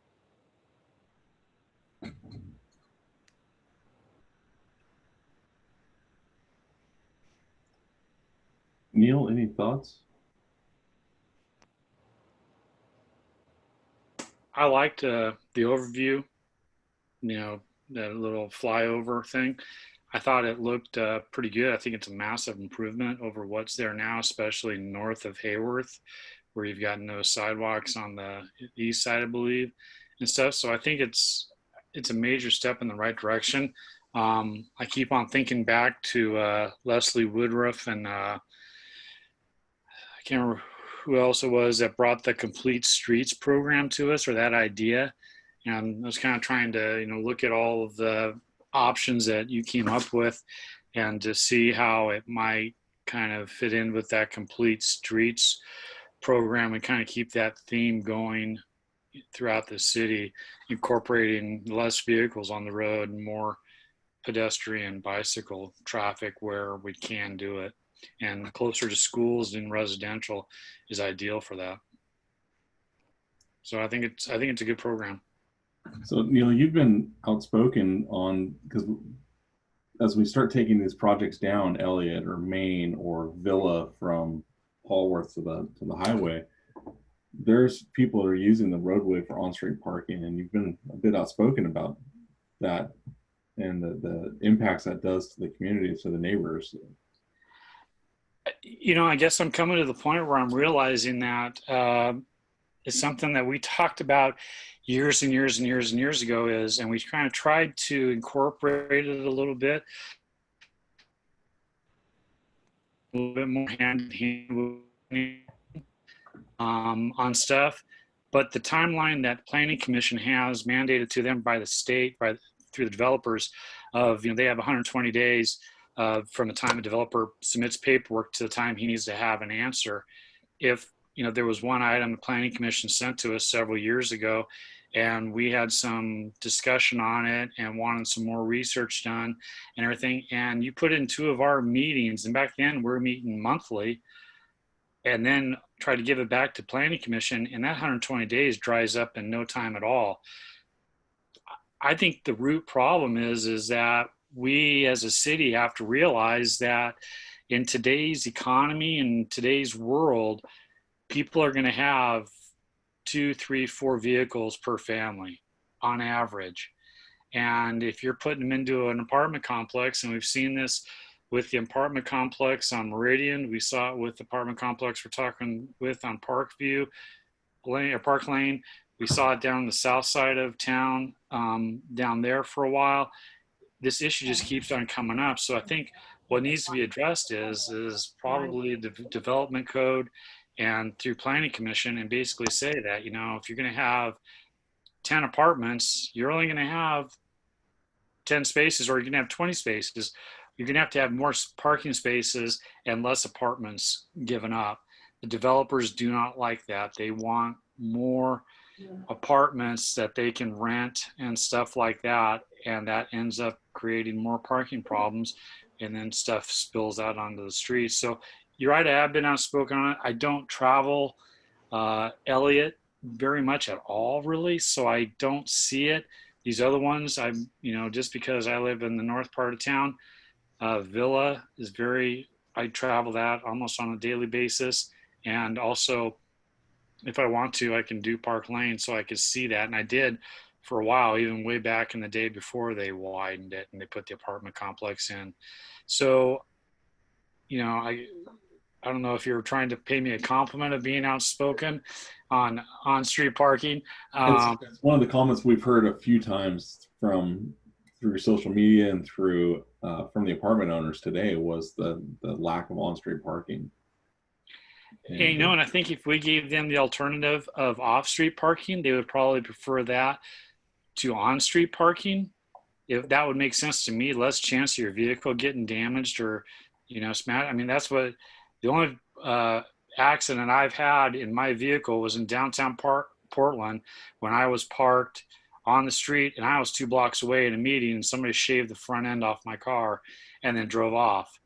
Neil, any thoughts? I liked the overview, that little flyover thing. I thought it looked pretty good. I think it's a massive improvement over what's there now, especially north of Hayworth, where you've got no sidewalks on the east side, I believe, and stuff. So I think it's a major step in the right direction. I keep on thinking back to Leslie Woodruff and I can't remember who else it was that brought the Complete Streets program to us, or that idea. And I was kind of trying to, look at all of the options that you came up with and to see how it might kind of fit in with that Complete Streets program and kind of keep that theme going throughout the city, incorporating less vehicles on the road and more pedestrian bicycle traffic where we can do it. And closer to schools and residential is ideal for that. So I think it's a good program. So Neil, you've been outspoken on, because as we start taking these projects down, Elliott or Main or Villa from Hallworth to the highway, there's people that are using the roadway for on-street parking, and you've been a bit outspoken about that and the impacts that does to the community, to the neighbors. I guess I'm coming to the point where I'm realizing that it's something that we talked about years and years and years and years ago and we kind of tried to incorporate it a little bit more hand in hand on stuff. But the timeline that Planning Commission has mandated to them by the state, through the developers of, they have 120 days from the time a developer submits paperwork to the time he needs to have an answer. If, there was one item the Planning Commission sent to us several years ago, and we had some discussion on it and wanted some more research done and everything. And you put in 2 of our meetings, and back then we're meeting monthly, and then try to give it back to Planning Commission, and that 120 days dries up in no time at all. I think the root problem is that we as a city have to realize that in today's economy and today's world, people are going to have 2, 3, 4 vehicles per family on average. And if you're putting them into an apartment complex, and we've seen this with the apartment complex on Meridian, we saw it with the apartment complex we're talking with on Parkview Lane or Park Lane. We saw it down the south side of town, down there for a while. This issue just keeps on coming up. So I think what needs to be addressed is probably the development code and through Planning Commission, and basically say that, if you're going to have 10 apartments, you're only going to have 10 spaces, or you're going to have 20 spaces. You're going to have more parking spaces and less apartments given up. The developers do not like that. They want more apartments that they can rent and stuff like that, and that ends up creating more parking problems, and then stuff spills out onto the streets. So you're right, I have been outspoken on it. I don't travel Elliott very much at all, really, so I don't see it. These other ones, I'm, just because I live in the north part of town, Villa is I travel that almost on a daily basis, and also if I want to, I can do Park Lane, so I could see that, and I did for a while, even way back in the day before they widened it and they put the apartment complex in. So, I don't know if you're trying to pay me a compliment of being outspoken on street parking. It's one of the comments we've heard a few times through social media and through from the apartment owners today was the lack of on-street parking. And, and I think if we gave them the alternative of off-street parking, they would probably prefer that to on-street parking. If that would make sense to me, less chance of your vehicle getting damaged or, smashed. I mean, that's what the only accident I've had in my vehicle was in downtown Portland when I was parked on the street and I was 2 blocks away in a meeting and somebody shaved the front end off my car and then drove off.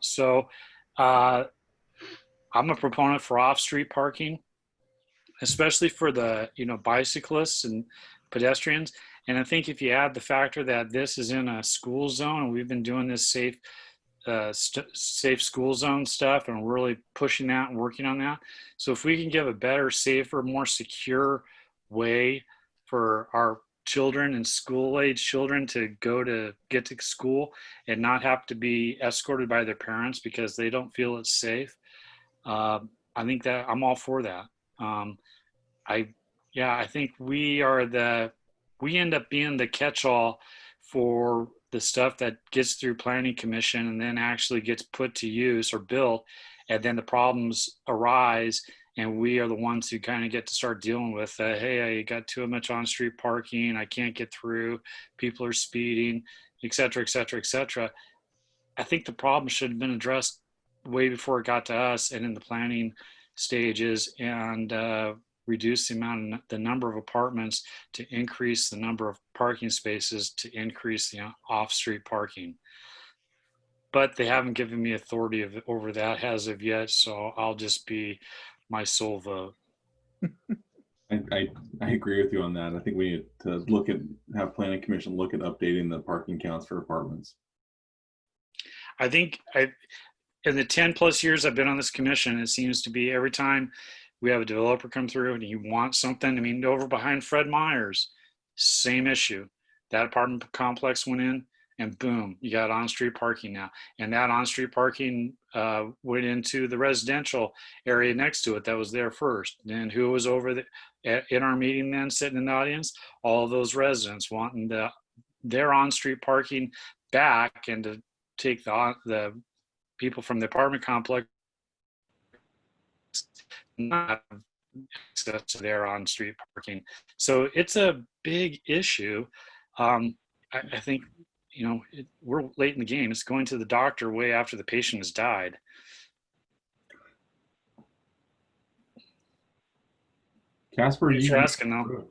So I'm a proponent for off-street parking, especially for the, bicyclists and pedestrians. And I think if you add the factor that this is in a school zone and we've been doing this safe safe school zone stuff and really pushing that and working on that. So if we can give a better, safer, more secure way for our children and school age children to get to school and not have to be escorted by their parents because they don't feel it's safe. I think that I'm all for that. I think we end up being the catch-all for the stuff that gets through planning commission and then actually gets put to use or built, and then the problems arise and we are the ones who kind of get to start dealing with hey, I got too much on-street parking, I can't get through, people are speeding, et cetera, et cetera, et cetera. I think the problem should have been addressed way before it got to us and in the planning stages, and reduce the number of apartments to increase the number of parking spaces to increase the off-street parking. But they haven't given me authority over that as of yet, so I'll just be my sole vote. I agree with you on that. I think we need to have planning commission look at updating the parking counts for apartments. I think in the 10 plus years I've been on this commission, it seems to be every time we have a developer come through and he wants something. I mean, over behind Fred Meyer's, same issue. That apartment complex went in and boom, you got on-street parking now. And that on-street parking went into the residential area next to it that was there first. Then who was over in our meeting then, sitting in the audience? All of those residents wanting their on-street parking back and to take the people from the apartment complex not access to their on-street parking. So it's a big issue. I think, we're late in the game. It's going to the doctor way after the patient has died. Casper, Thanks for asking, though.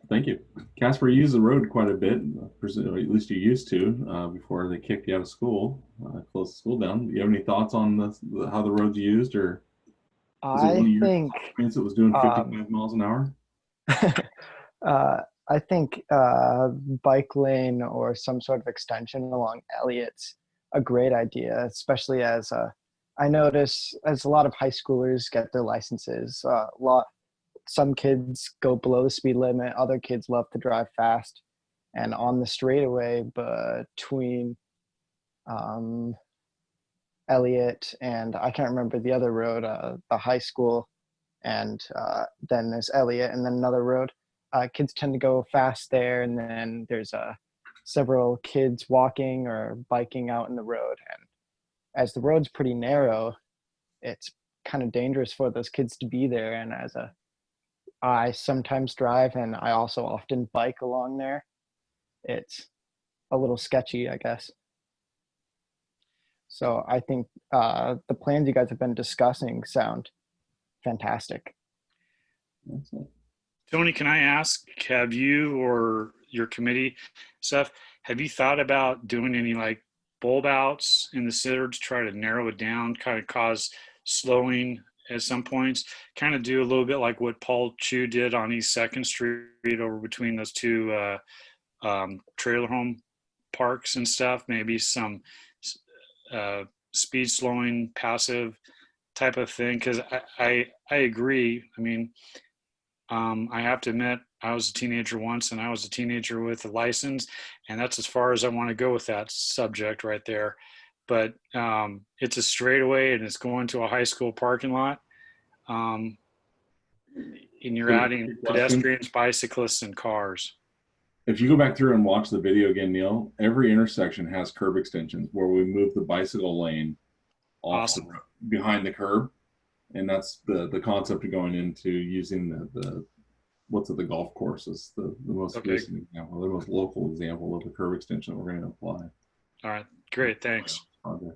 Thank you. Casper, you use the road quite a bit, at least you used to, before they kicked you out of school, closed the school down. Do you have any thoughts on how the road's used, or I think it was doing 55 miles an hour? I think bike lane or some sort of extension along Elliott's a great idea, especially as I notice as a lot of high schoolers get their licenses, some kids go below the speed limit, other kids love to drive fast, and on the straightaway between Elliott and I can't remember the other road, the high school, and then there's Elliott and then another road. Kids tend to go fast there, and then there's several kids walking or biking out in the road. And as the road's pretty narrow, it's kind of dangerous for those kids to be there. And I sometimes drive, and I also often bike along there. It's a little sketchy, I guess. So I think the plans you guys have been discussing sound fantastic. Tony, can I ask, have you or your committee stuff, have you thought about doing any like bulb outs in the center to try to narrow it down, kind of cause slowing at some points, kind of do a little bit like what Paul Chu did on East 2nd Street over between those two trailer home parks and stuff, maybe some speed slowing passive type of thing? Because I agree. I mean, I have to admit, I was a teenager once, and I was a teenager with a license, and that's as far as I want to go with that subject right there. But it's a straightaway, and it's going to a high school parking lot, and you're adding pedestrians, bicyclists, and cars. If you go back through and watch the video again, Neil, every intersection has curb extensions where we move the bicycle lane off behind the curb. And that's the concept of going into using the golf course is the most recent example, the most local example of the curb extension we're going to apply. All right, great, thanks. Okay.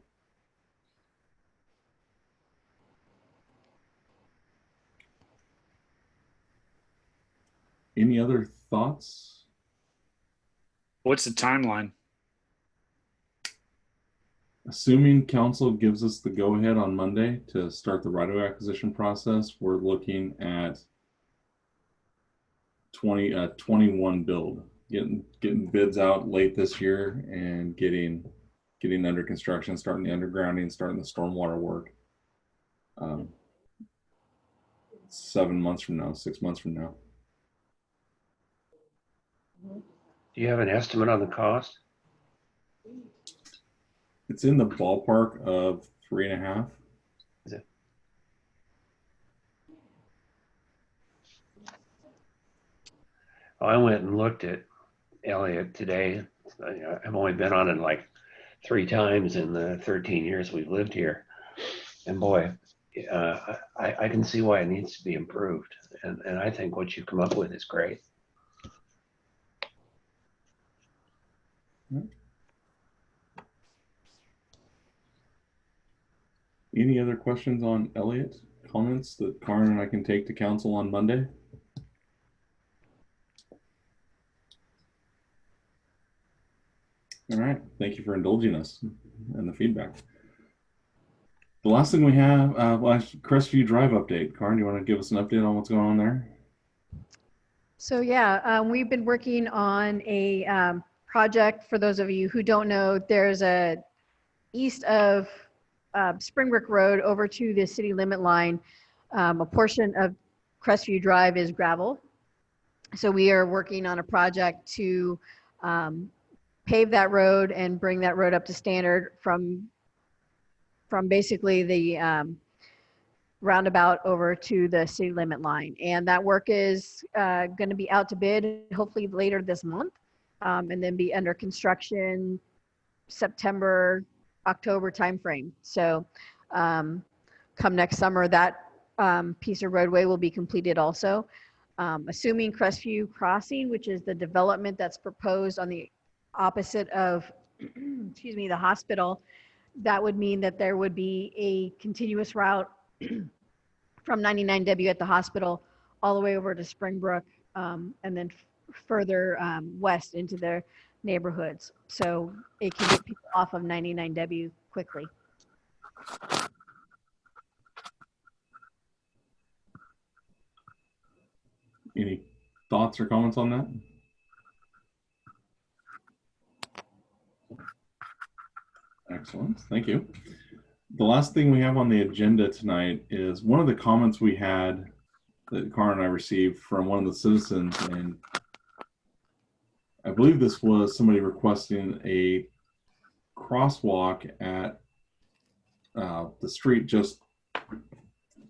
Any other thoughts? What's the timeline? Assuming council gives us the go-ahead on Monday to start the right-of-way acquisition process, we're looking at 21 build, getting bids out late this year and getting getting under construction, starting the undergrounding, starting the stormwater work. 7 months from now, 6 months from now. Do you have an estimate on the cost? It's in the ballpark of 3.5. Is it? I went and looked at Elliott today. I've only been on it like 3 times in the 13 years we've lived here. And boy, I can see why it needs to be improved. And I think what you've come up with is great. Any other questions on Elliott? Comments that Karin and I can take to council on Monday? All right, thank you for indulging us and the feedback. The last thing we have, Crestview Drive update. Karin, do you want to give us an update on what's going on there? So yeah, we've been working on a project. For those of you who don't know, there's a east of Springbrook Road over to the city limit line. A portion of Crestview Drive is gravel. So we are working on a project to pave that road and bring that road up to standard from basically the roundabout over to the city limit line. And that work is going to be out to bid hopefully later this month, and then be under construction September, October timeframe. So come next summer, that piece of roadway will be completed also. Assuming Crestview Crossing, which is the development that's proposed on the opposite of, excuse me, the hospital, that would mean that there would be a continuous route from 99W at the hospital all the way over to Springbrook, and then further west into their neighborhoods. So it can get people off of 99W quickly. Any thoughts or comments on that? Excellent, thank you. The last thing we have on the agenda tonight is one of the comments we had that Karin and I received from one of the citizens, and I believe this was somebody requesting a crosswalk at the street just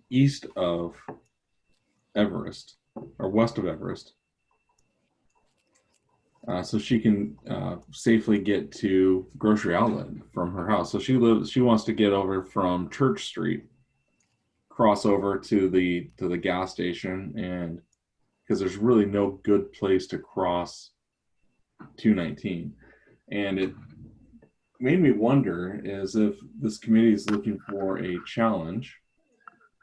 east of Everest, or west of Everest, so she can safely get to Grocery Outlet from her house. So she wants to get over from Church Street, cross over to the gas station, and because there's really no good place to cross 219. And it made me wonder is if this committee is looking for a challenge.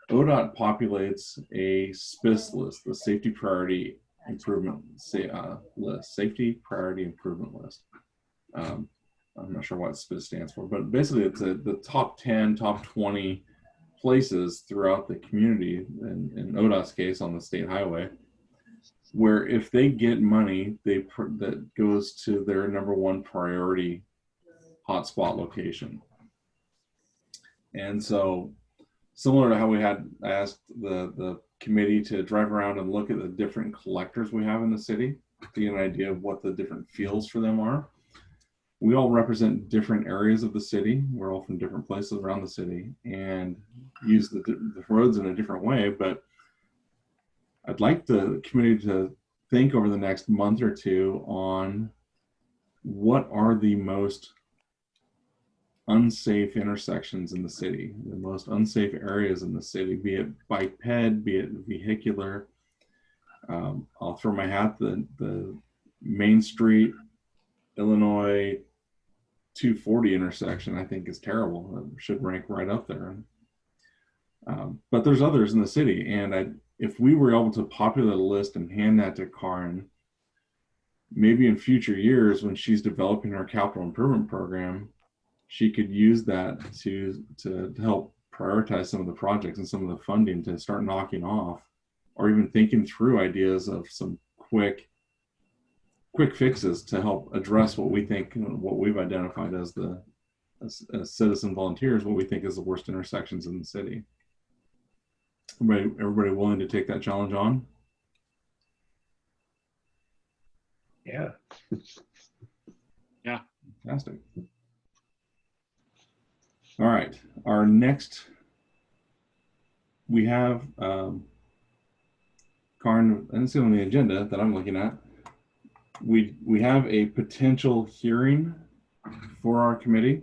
ODOT populates a SPIS list, the Safety Priority Improvement list, Safety Priority Improvement List. I'm not sure what SPIS stands for, but basically it's the top 10, top 20 places throughout the community, in ODOT's case on the state highway, where if they get money, that goes to their #1 priority hotspot location. And so, similar to how I asked the committee to drive around and look at the different collectors we have in the city to get an idea of what the different fields for them are. We all represent different areas of the city. We're all from different places around the city and use the roads in a different way, but I'd like the committee to think over the next month or two on what are the most unsafe intersections in the city, the most unsafe areas in the city, be it biped, be it vehicular. I'll throw my hat, the Main Street, Illinois 240 intersection, I think is terrible. It should rank right up there. But there's others in the city, and if we were able to populate a list and hand that to Karin, maybe in future years when she's developing her capital improvement program, she could use that to help prioritize some of the projects and some of the funding to start knocking off, or even thinking through ideas of some quick fixes to help address what we think, what we've identified as the as citizen volunteers, what we think is the worst intersections in the city. Everybody willing to take that challenge on? Yeah. Yeah. Fantastic. All right. Our next, we have, Karin, and it's on the agenda that I'm looking at. We have a potential hearing for our committee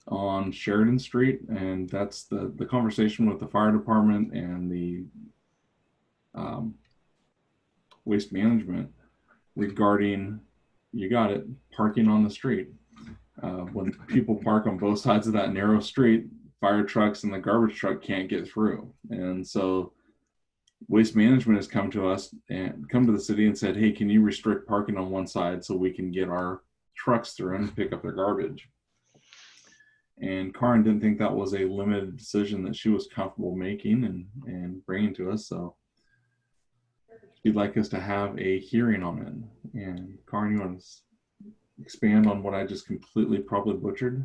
on Sheridan Street, and that's the conversation with the fire department and the waste management regarding, you got it, parking on the street. When people park on both sides of that narrow street, fire trucks and the garbage truck can't get through. And so waste management has come to us and come to the city and said, hey, can you restrict parking on one side so we can get our trucks through and pick up their garbage? And Karin didn't think that was a limited decision that she was comfortable making and bringing to us. So she'd like us to have a hearing on it. And Karin, you want to expand on what I just completely probably butchered?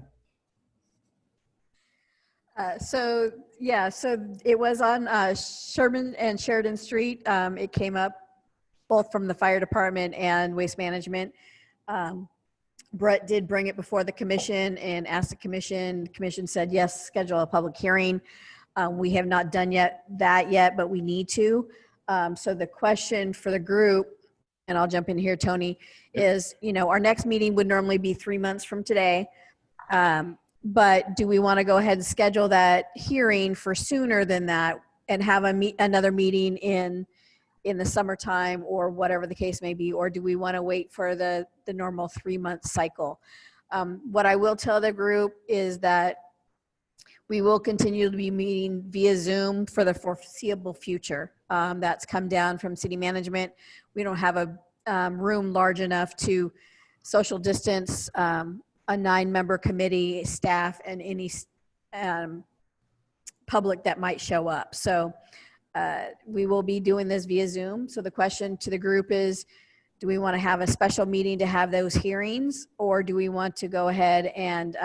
So it was on Sherman and Sheridan Street. It came up both from the fire department and waste management. Brett did bring it before the commission and asked the commission. The commission said, yes, schedule a public hearing. We have not done that yet, but we need to. So the question for the group, and I'll jump in here, Tony, is, our next meeting would normally be 3 months from today. But do we want to go ahead and schedule that hearing for sooner than that and have another meeting in the summertime or whatever the case may be? Or do we want to wait for the normal 3-month cycle? What I will tell the group is that we will continue to be meeting via Zoom for the foreseeable future. That's come down from city management. We don't have a room large enough to social distance a 9-member committee, staff, and any public that might show up. So we will be doing this via Zoom. So the question to the group is, do we want to have a special meeting to have those hearings, or do we want to go ahead and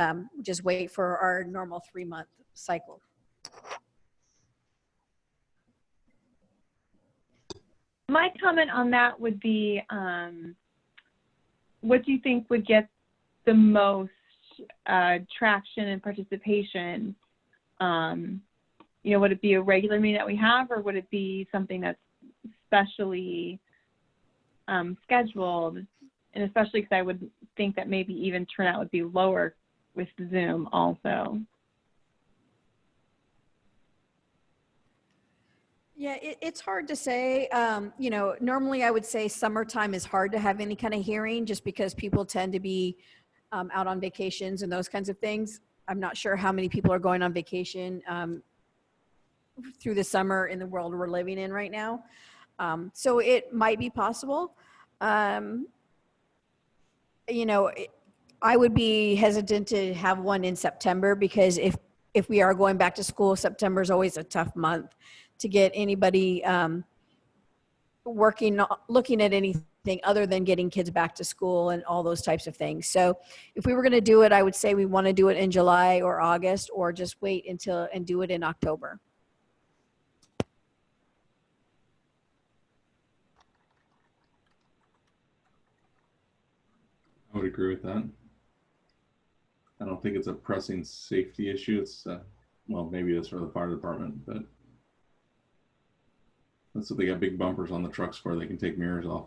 just wait for our normal 3-month cycle? My comment on that would be, what do you think would get the most traction and participation? Would it be a regular meeting that we have, or would it be something that's specially scheduled? And especially because I would think that maybe even turnout would be lower with Zoom also. Yeah, it's hard to say. Normally I would say summertime is hard to have any kind of hearing just because people tend to be out on vacations and those kinds of things. I'm not sure how many people are going on vacation through the summer in the world we're living in right now. So it might be possible. I would be hesitant to have one in September because if we are going back to school, September is always a tough month to get anybody looking at anything other than getting kids back to school and all those types of things. So if we were going to do it, I would say we want to do it in July or August, or just wait and do it in October. I would agree with that. I don't think it's a pressing safety issue. It's, well, maybe it's for the fire department, but that's what they got big bumpers on the trucks for. They can take mirrors off.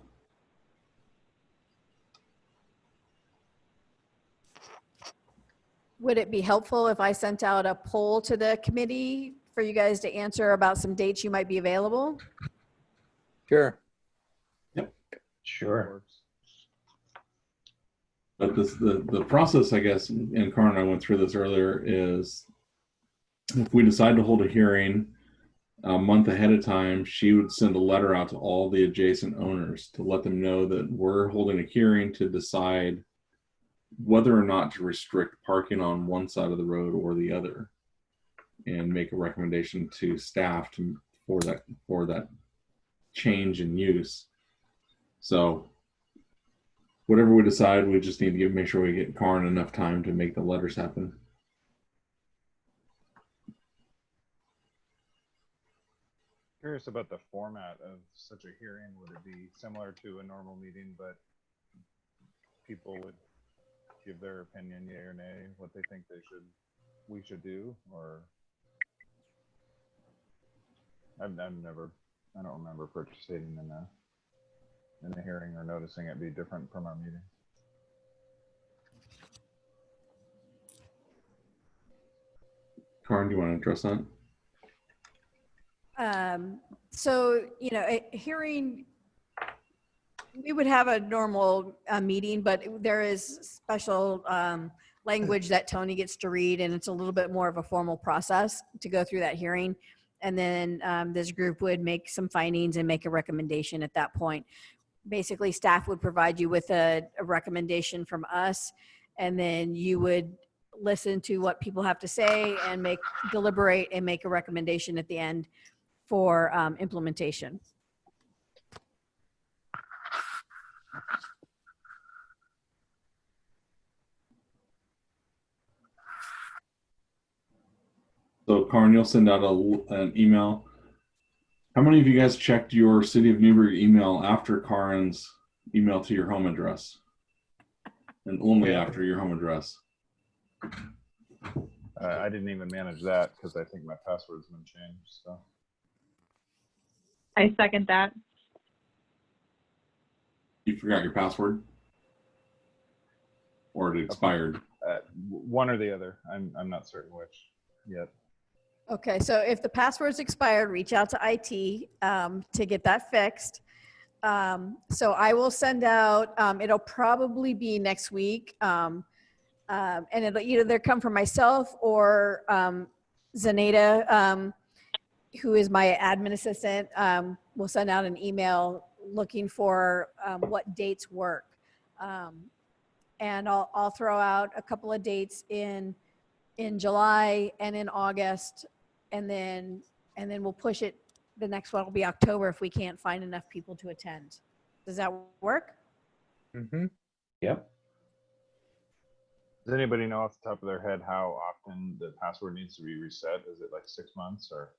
Would it be helpful if I sent out a poll to the committee for you guys to answer about some dates you might be available? Sure. Yep. Sure. But the process, I guess, and Karin and I went through this earlier, is if we decide to hold a hearing a month ahead of time, she would send a letter out to all the adjacent owners to let them know that we're holding a hearing to decide whether or not to restrict parking on one side of the road or the other, and make a recommendation to staff for that change in use. So whatever we decide, we just need to make sure we get Karin enough time to make the letters happen. Curious about the format of such a hearing. Would it be similar to a normal meeting, but people would give their opinion, yay or nay, what they think we should do? Or I don't remember participating in a hearing or noticing it be different from our meeting. Karin, do you want to address that? So, you know, a hearing, we would have a normal meeting, but there is special language that Tony gets to read, and it's a little bit more of a formal process to go through that hearing. And then this group would make some findings and make a recommendation at that point. Basically, staff would provide you with a recommendation from us, and then you would listen to what people have to say and deliberate and make a recommendation at the end for implementation. So Karin, you'll send out an email. How many of you guys checked your City of Newburgh email after Karin's email to your home address? And only after your home address? I didn't even manage that because I think my password's been changed. So I second that. You forgot your password? Or it expired? One or the other. I'm not certain which yet. Okay, so if the password's expired, reach out to IT to get that fixed. So I will send out, it'll probably be next week. And it'll either come from myself or Zaneta, who is my admin assistant, will send out an email looking for what dates work. And I'll throw out a couple of dates in July and in August, and then we'll push it. The next one will be October if we can't find enough people to attend. Does that work? Mm-hmm. Yep. Does anybody know off the top of their head how often the password needs to be reset? Is it like 6 months or?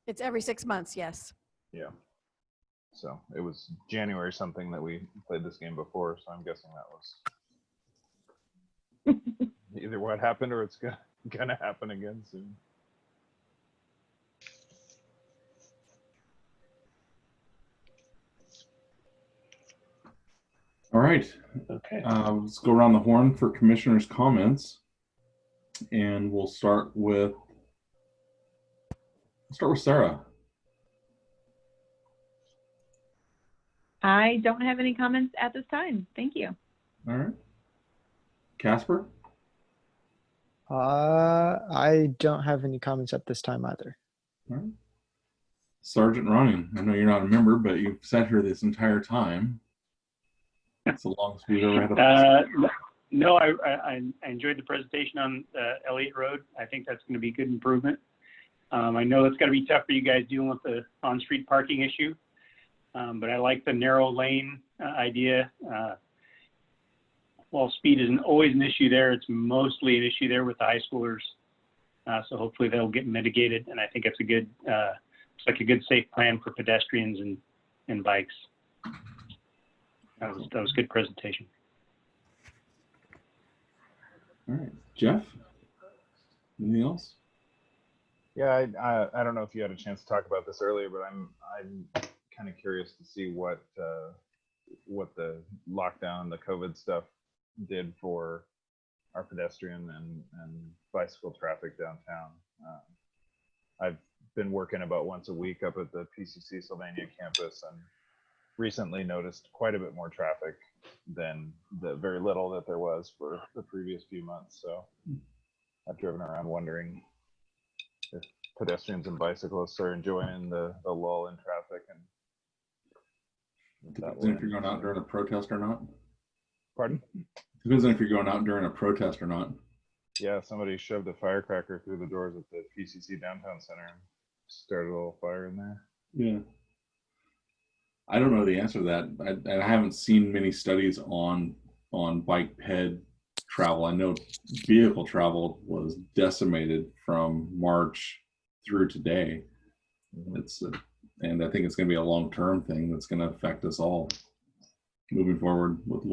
It's every 6 months, yes. Yeah. So it was January something that we played this game before, so I'm guessing that was either what happened or it's gonna happen again soon. All right. Okay. Let's go around the horn for commissioners' comments, and we'll start with Sarah. I don't have any comments at this time. Thank you. All right. Casper? I don't have any comments at this time either. All right. Sergeant Ronning, I know you're not a member, but you've sat here this entire time. It's the longest we've ever had a No, I enjoyed the presentation on Elliott Road. I think that's going to be a good improvement. I know it's going to be tough for you guys dealing with the on-street parking issue, but I like the narrow lane idea. While speed isn't always an issue there, it's mostly an issue there with the high schoolers. So hopefully they'll get mitigated, and I think it's a good, it's like a good safe plan for pedestrians and bikes. That was a good presentation. All right, Jeff. Anything else? Yeah, I don't know if you had a chance to talk about this earlier, but I'm kind of curious to see what the lockdown, the COVID stuff did for our pedestrian and bicycle traffic downtown. I've been working about once a week up at the PCC Sylvania campus and recently noticed quite a bit more traffic than the very little that there was for the previous few months. So I've driven around wondering if pedestrians and bicyclists are enjoying the lull in traffic. And Depends if you're going out during a protest or not. Pardon? Depends if you're going out during a protest or not. Yeah, somebody shoved a firecracker through the doors at the PCC Downtown Center and started a little fire in there. Yeah. I don't know the answer to that. I haven't seen many studies on bike ped travel. I know vehicle travel was decimated from March through today. And I think it's going to be a long-term thing that's going to affect us all moving forward with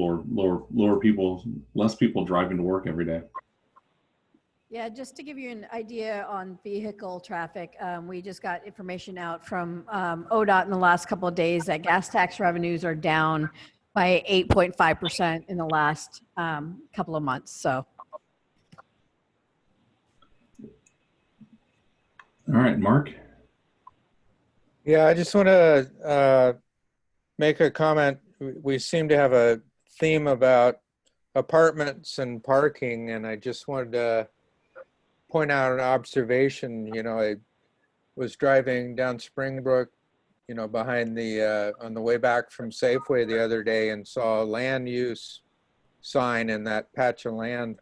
less people driving to work every day. Yeah, just to give you an idea on vehicle traffic, we just got information out from ODOT in the last couple of days that gas tax revenues are down by 8.5% in the last couple of months. So. All right, Mark. Yeah, I just want to make a comment. We seem to have a theme about apartments and parking, and I just wanted to point out an observation. You know, I was driving down Springbrook, you know, behind the on the way back from Safeway the other day, and saw a land use sign in that patch of land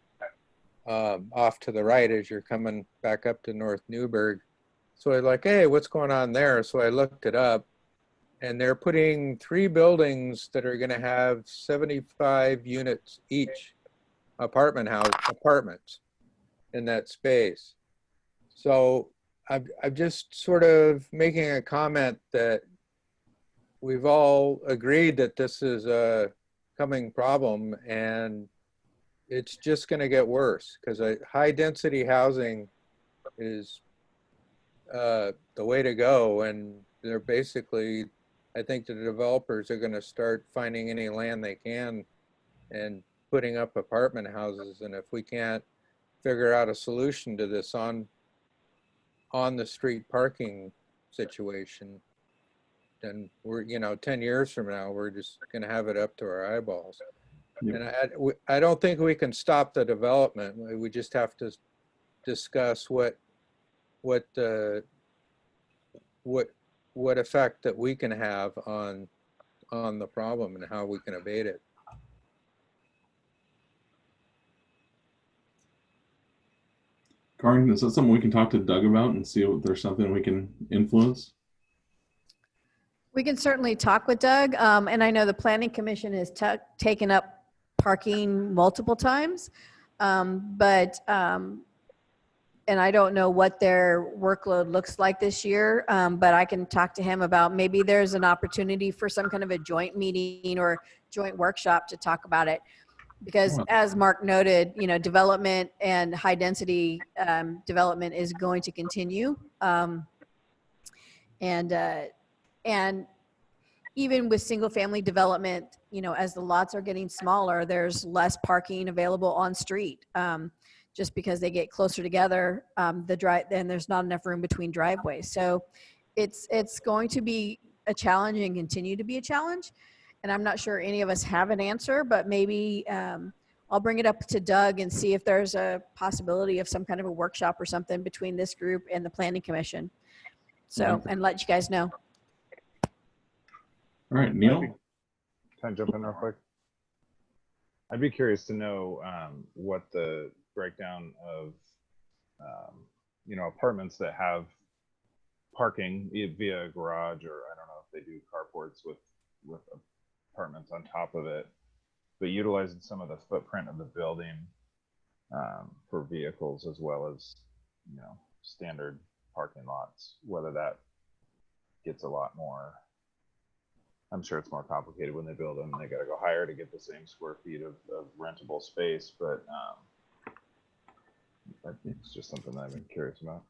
off to the right as you're coming back up to North Newburgh. So I was like, hey, what's going on there? So I looked it up, and they're putting 3 buildings that are going to have 75 units each, apartments in that space. So I'm just sort of making a comment that we've all agreed that this is a coming problem, and it's just going to get worse because high density housing is the way to go. And they're basically, I think the developers are going to start finding any land they can and putting up apartment houses. And if we can't figure out a solution to this on the street parking situation, then we're, you know, 10 years from now, we're just going to have it up to our eyeballs. Yep. And I don't think we can stop the development. We just have to discuss what effect that we can have on the problem and how we can abate it. Karin, is that something we can talk to Doug about and see if there's something we can influence? We can certainly talk with Doug. And I know the Planning Commission has taken up parking multiple times. And I don't know what their workload looks like this year, but I can talk to him about maybe there's an opportunity for some kind of a joint meeting or joint workshop to talk about it. Because as Mark noted, you know, development and high density development is going to continue. And even with single family development, you know, as the lots are getting smaller, there's less parking available on street. Just because they get closer together, and there's not enough room between driveways. So it's going to be a challenge and continue to be a challenge. And I'm not sure any of us have an answer, but maybe I'll bring it up to Doug and see if there's a possibility of some kind of a workshop or something between this group and the Planning Commission. So, and let you guys know. All right, Neil. Can I jump in real quick? I'd be curious to know what the breakdown of you know, apartments that have parking via a garage, or I don't know if they do carports with apartments on top of it, but utilizing some of the footprint of the building for vehicles as well as, you know, standard parking lots, whether that gets a lot more. I'm sure it's more complicated when they build them. They got to go higher to get the same square feet of rentable space, but it's just something that I've been curious about.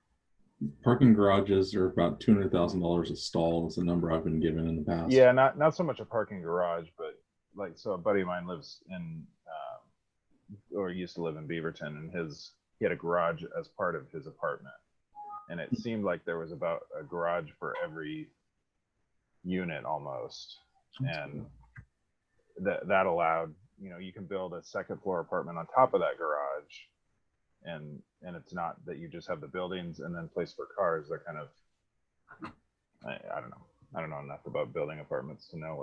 Parking garages are about $200,000 a stall is the number I've been given in the past. Yeah, not so much a parking garage, but like, so a buddy of mine lives in, or used to live in Beaverton, and he had a garage as part of his apartment. And it seemed like there was about a garage for every unit almost. And that allowed, you know, you can build a second floor apartment on top of that garage. And it's not that you just have the buildings and then place for cars. They're kind of, I don't know. I don't know enough about building apartments to know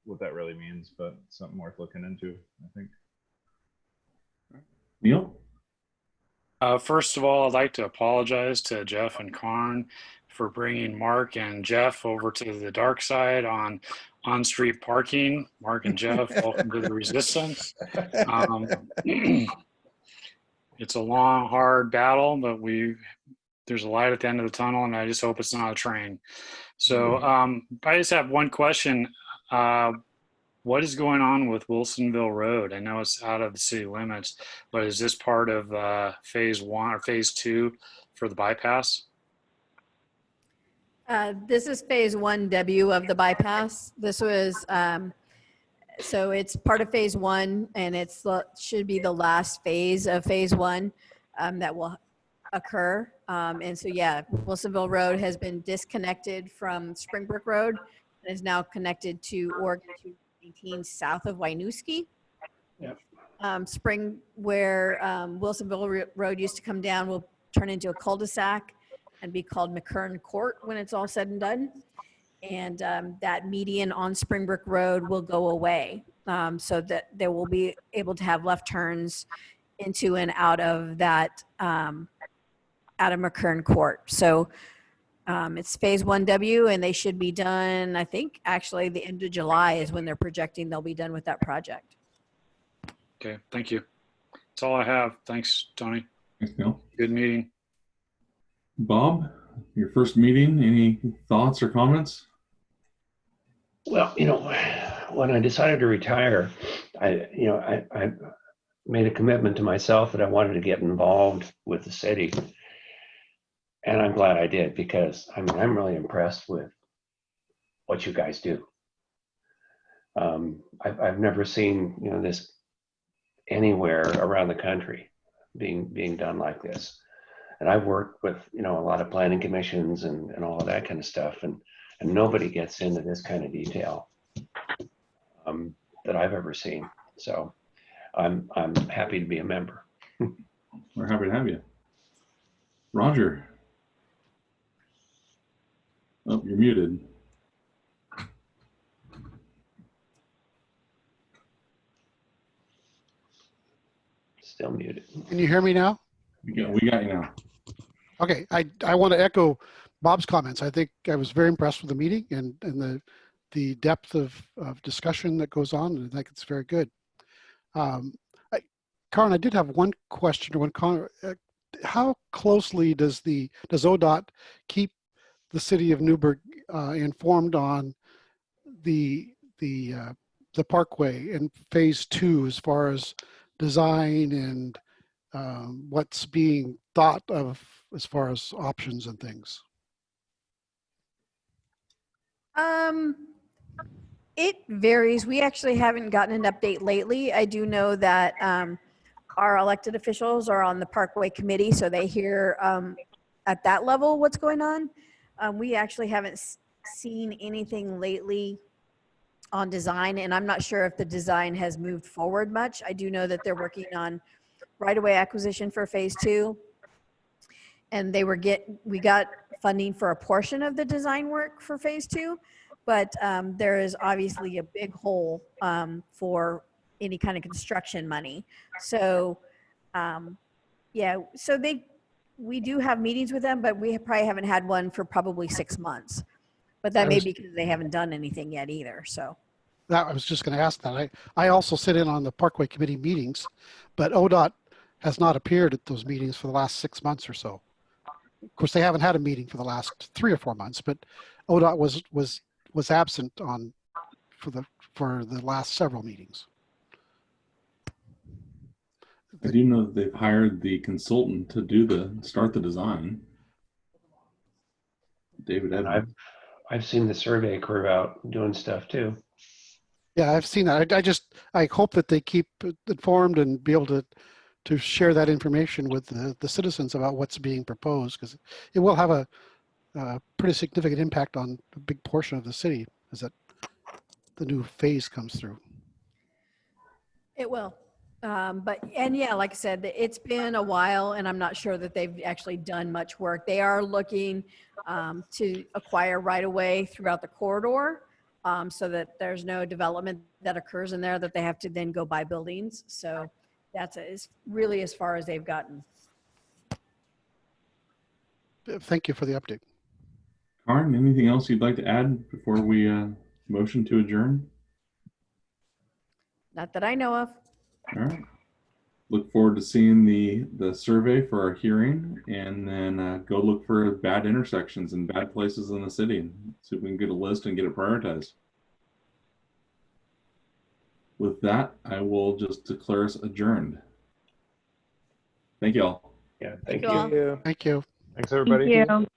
what that really means, but it's something worth looking into, I think. Neil? First of all, I'd like to apologize to Jeff and Karin for bringing Mark and Jeff over to the dark side on-street parking. Mark and Jeff, welcome to the resistance. It's a long, hard battle, but there's a light at the end of the tunnel, and I just hope it's not a train. So I just have one question. What is going on with Wilsonville Road? I know it's out of the city limits, but is this part of phase 1 or phase 2 for the bypass? This is phase 1W of the bypass. This was, so it's part of phase 1, and should be the last phase of phase 1 that will occur. And so, yeah, Wilsonville Road has been disconnected from Springbrook Road and is now connected to Oregon 219 south of Winooski. Yep. Where Wilsonville Road used to come down will turn into a cul-de-sac and be called McKern Court when it's all said and done. And that median on Springbrook Road will go away, so that they will be able to have left turns into and out of that, out of McKern Court. So it's phase 1W, and they should be done, I think, actually the end of July is when they're projecting they'll be done with that project. Okay, thank you. That's all I have. Thanks, Tony. Thanks, Bill. Good meeting. Bob, your first meeting, any thoughts or comments? Well, when I decided to retire, I made a commitment to myself that I wanted to get involved with the city. And I'm glad I did, because I'm really impressed with what you guys do. I've never seen this anywhere around the country being done like this. And I've worked with a lot of planning commissions and all of that kind of stuff, and nobody gets into this kind of detail that I've ever seen. So I'm happy to be a member. We're happy to have you. Roger. Oh, you're muted. Still muted. Can you hear me now? We got you now. Okay, I want to echo Bob's comments. I think I was very impressed with the meeting and the depth of discussion that goes on, and I think it's very good. Karin, I did have one question or one comment. How closely does ODOT keep the city of Newburgh informed on the parkway in phase 2 as far as design and what's being thought of as far as options and things? It varies. We actually haven't gotten an update lately. I do know that our elected officials are on the Parkway Committee, so they hear at that level what's going on. We actually haven't seen anything lately on design, and I'm not sure if the design has moved forward much. I do know that they're working on right-of-way acquisition for phase 2, and we got funding for a portion of the design work for phase 2, but there is obviously a big hole for any kind of construction money. So yeah, so we do have meetings with them, but we probably haven't had one for probably 6 months. But that may be because they haven't done anything yet either. So I was just going to ask that. I also sit in on the Parkway Committee meetings, but ODOT has not appeared at those meetings for the last 6 months or so. Of course, they haven't had a meeting for the last 3 or 4 months, but ODOT was absent for the last several meetings. I do know that they've hired the consultant to start the design. David Evans. I've seen the survey crew out doing stuff too. Yeah, I've seen that. I hope that they keep informed and be able to share that information with the citizens about what's being proposed, because it will have a pretty significant impact on a big portion of the city as the new phase comes through. it will. And yeah, like I said, it's been a while, and I'm not sure that they've actually done much work. They are looking to acquire right away throughout the corridor, so that there's no development that occurs in there that they have to then go buy buildings. So that's really as far as they've gotten. Thank you for the update. Karin, anything else you'd like to add before we motion to adjourn? Not that I know of. All right. Look forward to seeing the survey for our hearing, and then go look for bad intersections and bad places in the city and see if we can get a list and get it prioritized. With that, I will just declare us adjourned. Thank you all. Yeah, Thank thank you you. all. Thank you. Thank you. Thanks, everybody. Thank you.